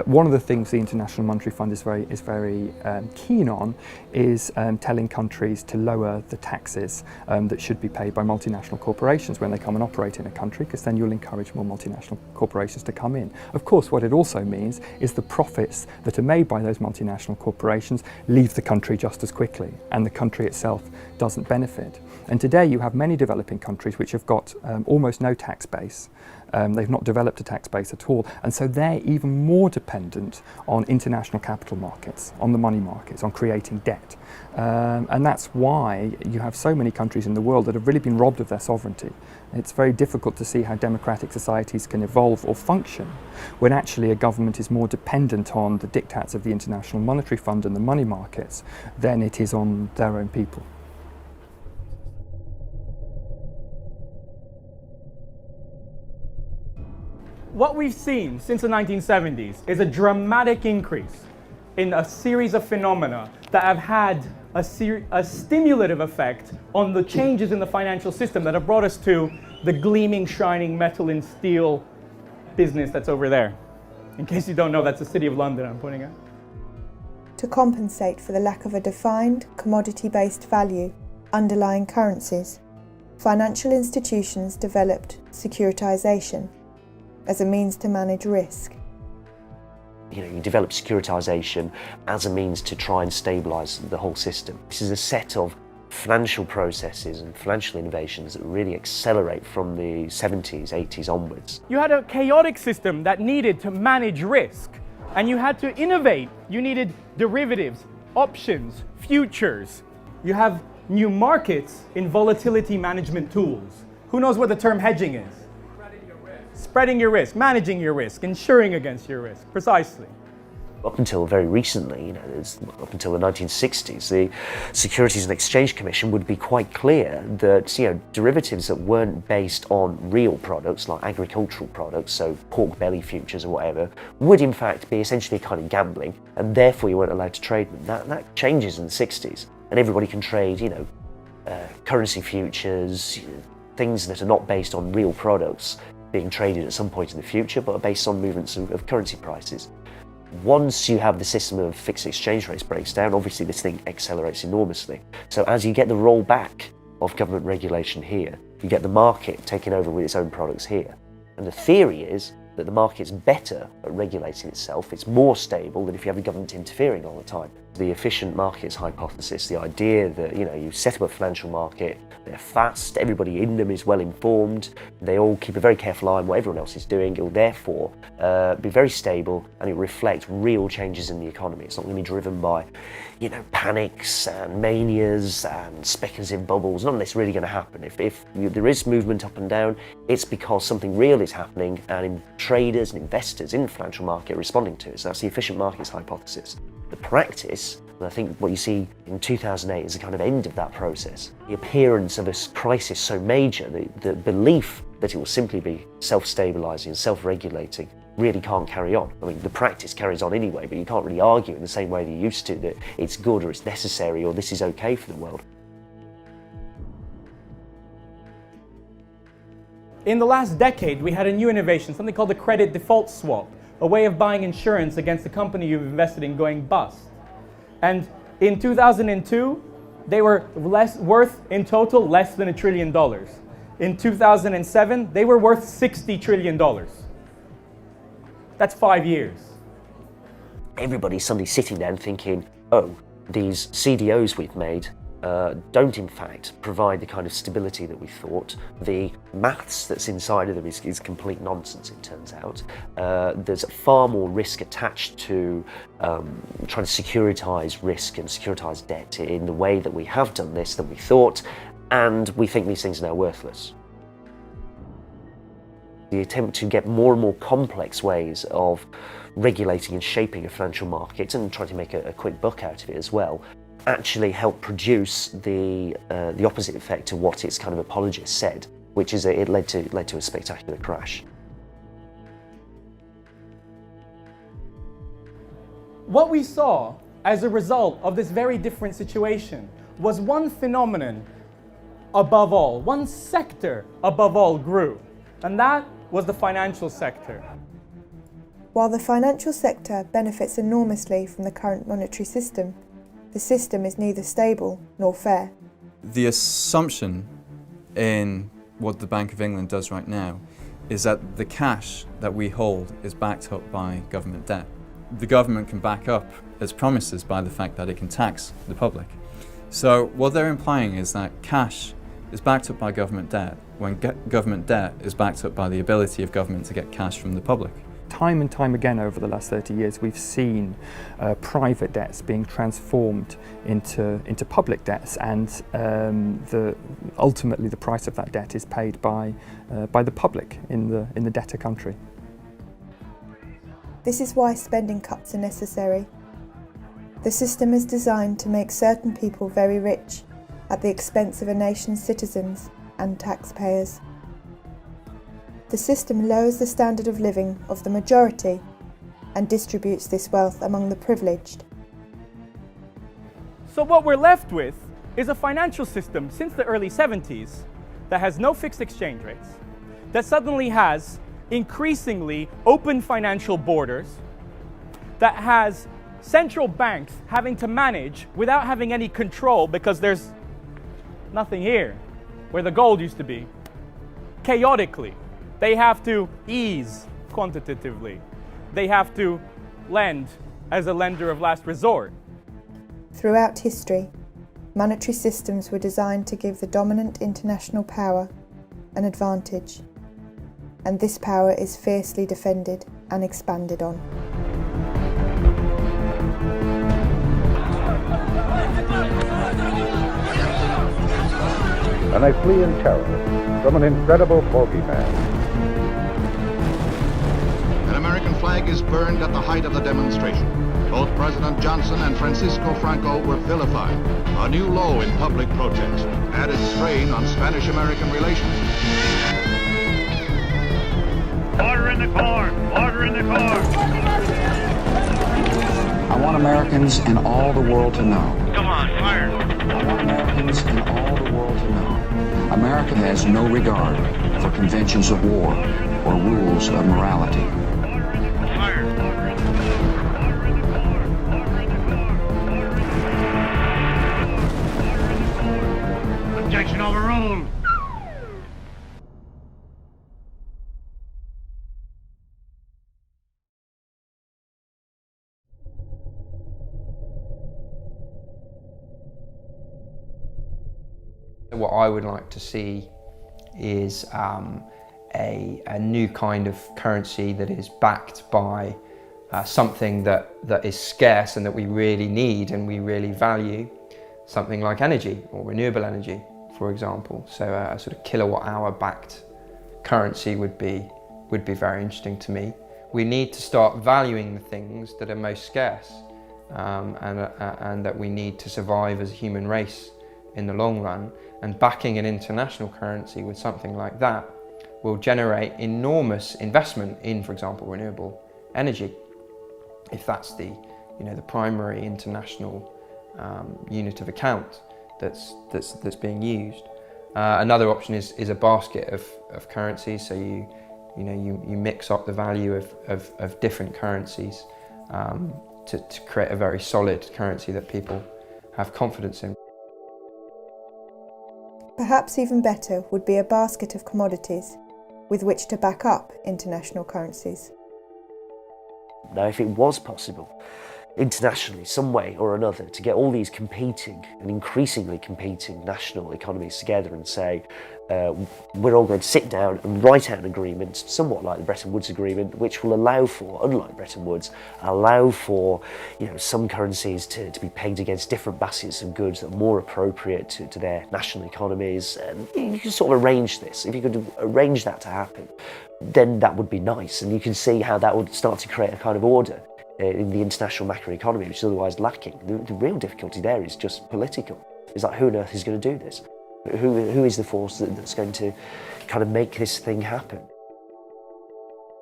One of the things the International Monetary Fund is very keen on is telling countries to lower the taxes that should be paid by multinational corporations when they come and operate in a country, because then you'll encourage more multinational corporations to come in. Of course, what it also means is the profits that are made by those multinational corporations leave the country just as quickly, and the country itself doesn't benefit. And today you have many developing countries which have got almost no tax base. They've not developed a tax base at all, and so they're even more dependent on international capital markets, on the money markets, on creating debt. And that's why you have so many countries in the world that have really been robbed of their sovereignty. It's very difficult to see how democratic societies can evolve or function when actually a government is more dependent on the diktats of the International Monetary Fund and the money markets than it is on their own people. What we've seen since the 1970s is a dramatic increase in a series of phenomena that have had a stimulative effect on the changes in the financial system that have brought us to the gleaming, shining metal and steel business that's over there. In case you don't know, that's the City of London I'm pointing at. To compensate for the lack of a defined, commodity-based value underlying currencies, financial institutions developed securitization as a means to manage risk. You develop securitization as a means to try and stabilise the whole system. This is a set of financial processes and financial innovations that really accelerate from the 70s, 80s onwards. You had a chaotic system that needed to manage risk, and you had to innovate. You needed derivatives, options, futures. You have new markets in volatility management tools. Who knows what the term hedging is? Spreading your risk, managing your risk, insuring against your risk, precisely. Up until very recently, up until the 1960s, the Securities and Exchange Commission would be quite clear that derivatives that weren't based on real products like agricultural products, so pork belly futures or whatever, would in fact be essentially kind of gambling, and therefore you weren't allowed to trade them. That changes in the 60s, and everybody can trade, currency futures, things that are not based on real products being traded at some point in the future, but are based on movements of currency prices. Once you have the system of fixed exchange rates breaks down, obviously this thing accelerates enormously. So as you get the rollback of government regulation here, you get the market taking over with its own products here. And the theory is that the market's better at regulating itself, it's more stable than if you have the government interfering all the time. The efficient markets hypothesis, the idea that you set up a financial market, they're fast, everybody in them is well informed, they all keep a very careful eye on what everyone else is doing, it'll therefore be very stable and it'll reflect real changes in the economy. It's not going to be driven by panics and manias and speculative bubbles. None of this really going to happen. If there is movement up and down, it's because something real is happening and traders and investors in the financial market are responding to it. So that's the efficient markets hypothesis. The practice, and I think what you see in 2008 is the kind of end of that process. The appearance of a crisis so major, the belief that it will simply be self-stabilising and self-regulating really can't carry on. I mean, the practice carries on anyway, but you can't really argue in the same way that you used to, that it's good or it's necessary or this is okay for the world. In the last decade, we had a new innovation, something called the credit default swap, a way of buying insurance against the company you've invested in going bust. And in 2002, they were worth in total less than $1 trillion. In 2007, they were worth $60 trillion. That's 5 years. Everybody's suddenly sitting there and thinking, oh, these CDOs we've made don't in fact provide the kind of stability that we thought. The maths that's inside of them is complete nonsense, it turns out. There's far more risk attached to trying to securitise risk and securitise debt in the way that we have done this than we thought, and we think these things are now worthless. The attempt to get more and more complex ways of regulating and shaping a financial market and trying to make a quick buck out of it as well actually helped produce the opposite effect to what its kind of apologists said, which is that it led to a spectacular crash. What we saw as a result of this very different situation was one phenomenon above all, one sector above all grew, and that was the financial sector. While the financial sector benefits enormously from the current monetary system, the system is neither stable nor fair. The assumption in what the Bank of England does right now is that the cash that we hold is backed up by government debt. The government can back up its promises by the fact that it can tax the public. So what they're implying is that cash is backed up by government debt when government debt is backed up by the ability of government to get cash from the public. Time and time again over the last 30 years, we've seen private debts being transformed into public debts, and ultimately the price of that debt is paid by the public in the debtor country. This is why spending cuts are necessary. The system is designed to make certain people very rich at the expense of a nation's citizens and taxpayers. The system lowers the standard of living of the majority and distributes this wealth among the privileged. So what we're left with is a financial system since the early 70s that has no fixed exchange rates, that suddenly has increasingly open financial borders, that has central banks having to manage without having any control because there's nothing here where the gold used to be. Chaotically, they have to ease quantitatively. They have to lend as a lender of last resort. Throughout history, monetary systems were designed to give the dominant international power an advantage, and this power is fiercely defended and expanded on. And they flee in terror from an incredible bogeyman. An American flag is burned at the height of the demonstration. Both President Johnson and Francisco Franco were vilified. A new low in public protest added strain on Spanish-American relations. Order in the court! Order in the court! I want Americans and all the world to know. Come on, fire! I want Americans and all the world to know. America has no regard for conventions of war or rules of morality. Objection overruled. What I would like to see is a new kind of currency that is backed by something that is scarce and that we really need and we really value, something like energy or renewable energy, for example. So a sort of kilowatt-hour backed currency would be very interesting to me. We need to start valuing the things that are most scarce and that we need to survive as a human race in the long run, and backing an international currency with something like that will generate enormous investment in, for example, renewable energy, if that's the primary international unit of account that's being used. Another option is a basket of currencies. So you mix up the value of different currencies to create a very solid currency that people have confidence in. Perhaps even better would be a basket of commodities with which to back up international currencies. Now, if it was possible, internationally, some way or another, to get all these competing and increasingly competing national economies together and say, we're all going to sit down and write out an agreement, somewhat like the Bretton Woods Agreement, which will allow for, unlike Bretton Woods, allow for some currencies to be pegged against different baskets of goods that are more appropriate to their national economies. And you can sort of arrange this. If you could arrange that to happen, then that would be nice, and you can see how that would start to create a kind of order in the international macroeconomy, which is otherwise lacking. The real difficulty there is just political. It's like, who on earth is going to do this? Who is the force that's going to kind of make this thing happen?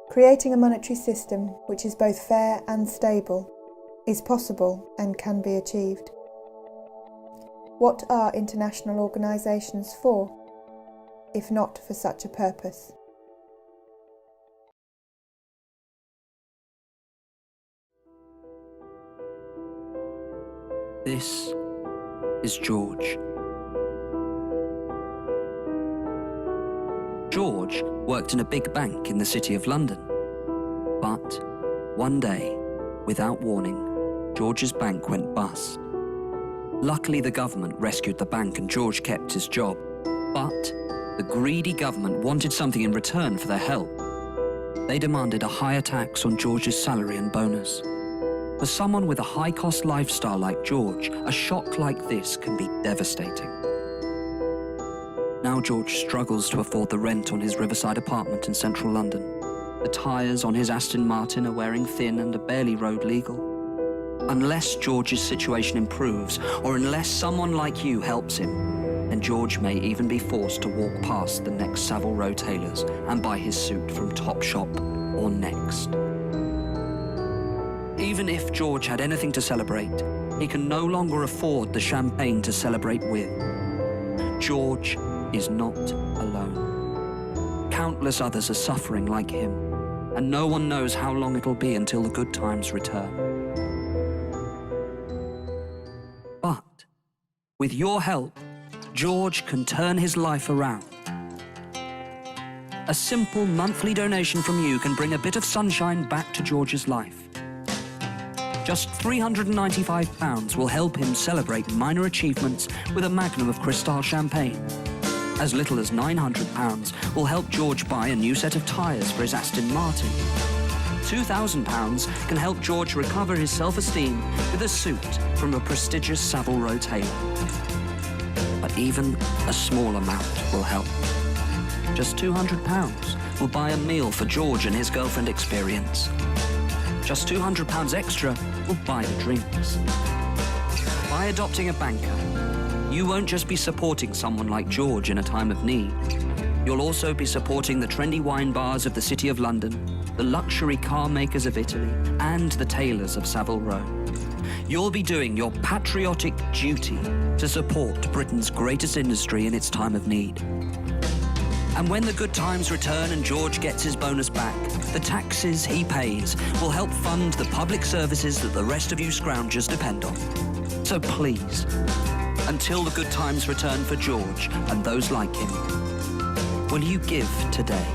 Creating a monetary system which is both fair and stable is possible and can be achieved. What are international organisations for, if not for such a purpose? This is George. George worked in a big bank in the City of London. But one day, without warning, George's bank went bust. Luckily, the government rescued the bank and George kept his job. But the greedy government wanted something in return for their help. They demanded a higher tax on George's salary and bonus. For someone with a high-cost lifestyle like George, a shock like this can be devastating. Now George struggles to afford the rent on his riverside apartment in central London. The tyres on his Aston Martin are wearing thin and are barely road legal. Unless George's situation improves, or unless someone like you helps him, then George may even be forced to walk past the next Savile Row tailors and buy his suit from Topshop or Next. Even if George had anything to celebrate, he can no longer afford the champagne to celebrate with. George is not alone. Countless others are suffering like him, and no one knows how long it'll be until the good times return. But with your help, George can turn his life around. A simple monthly donation from you can bring a bit of sunshine back to George's life. Just £395 will help him celebrate minor achievements with a magnum of Cristal champagne. As little as £900 will help George buy a new set of tyres for his Aston Martin. £2,000 can help George recover his self-esteem with a suit from a prestigious Savile Row tailor. But even a small amount will help. Just £200 will buy a meal for George and his girlfriend Experience. Just £200 extra will buy the drinks. By adopting a banker, you won't just be supporting someone like George in a time of need. You'll also be supporting the trendy wine bars of the City of London, the luxury car makers of Italy, and the tailors of Savile Row. You'll be doing your patriotic duty to support Britain's greatest industry in its time of need. And when the good times return and George gets his bonus back, the taxes he pays will help fund the public services that the rest of you scroungers depend on. So please, until the good times return for George and those like him, will you give today?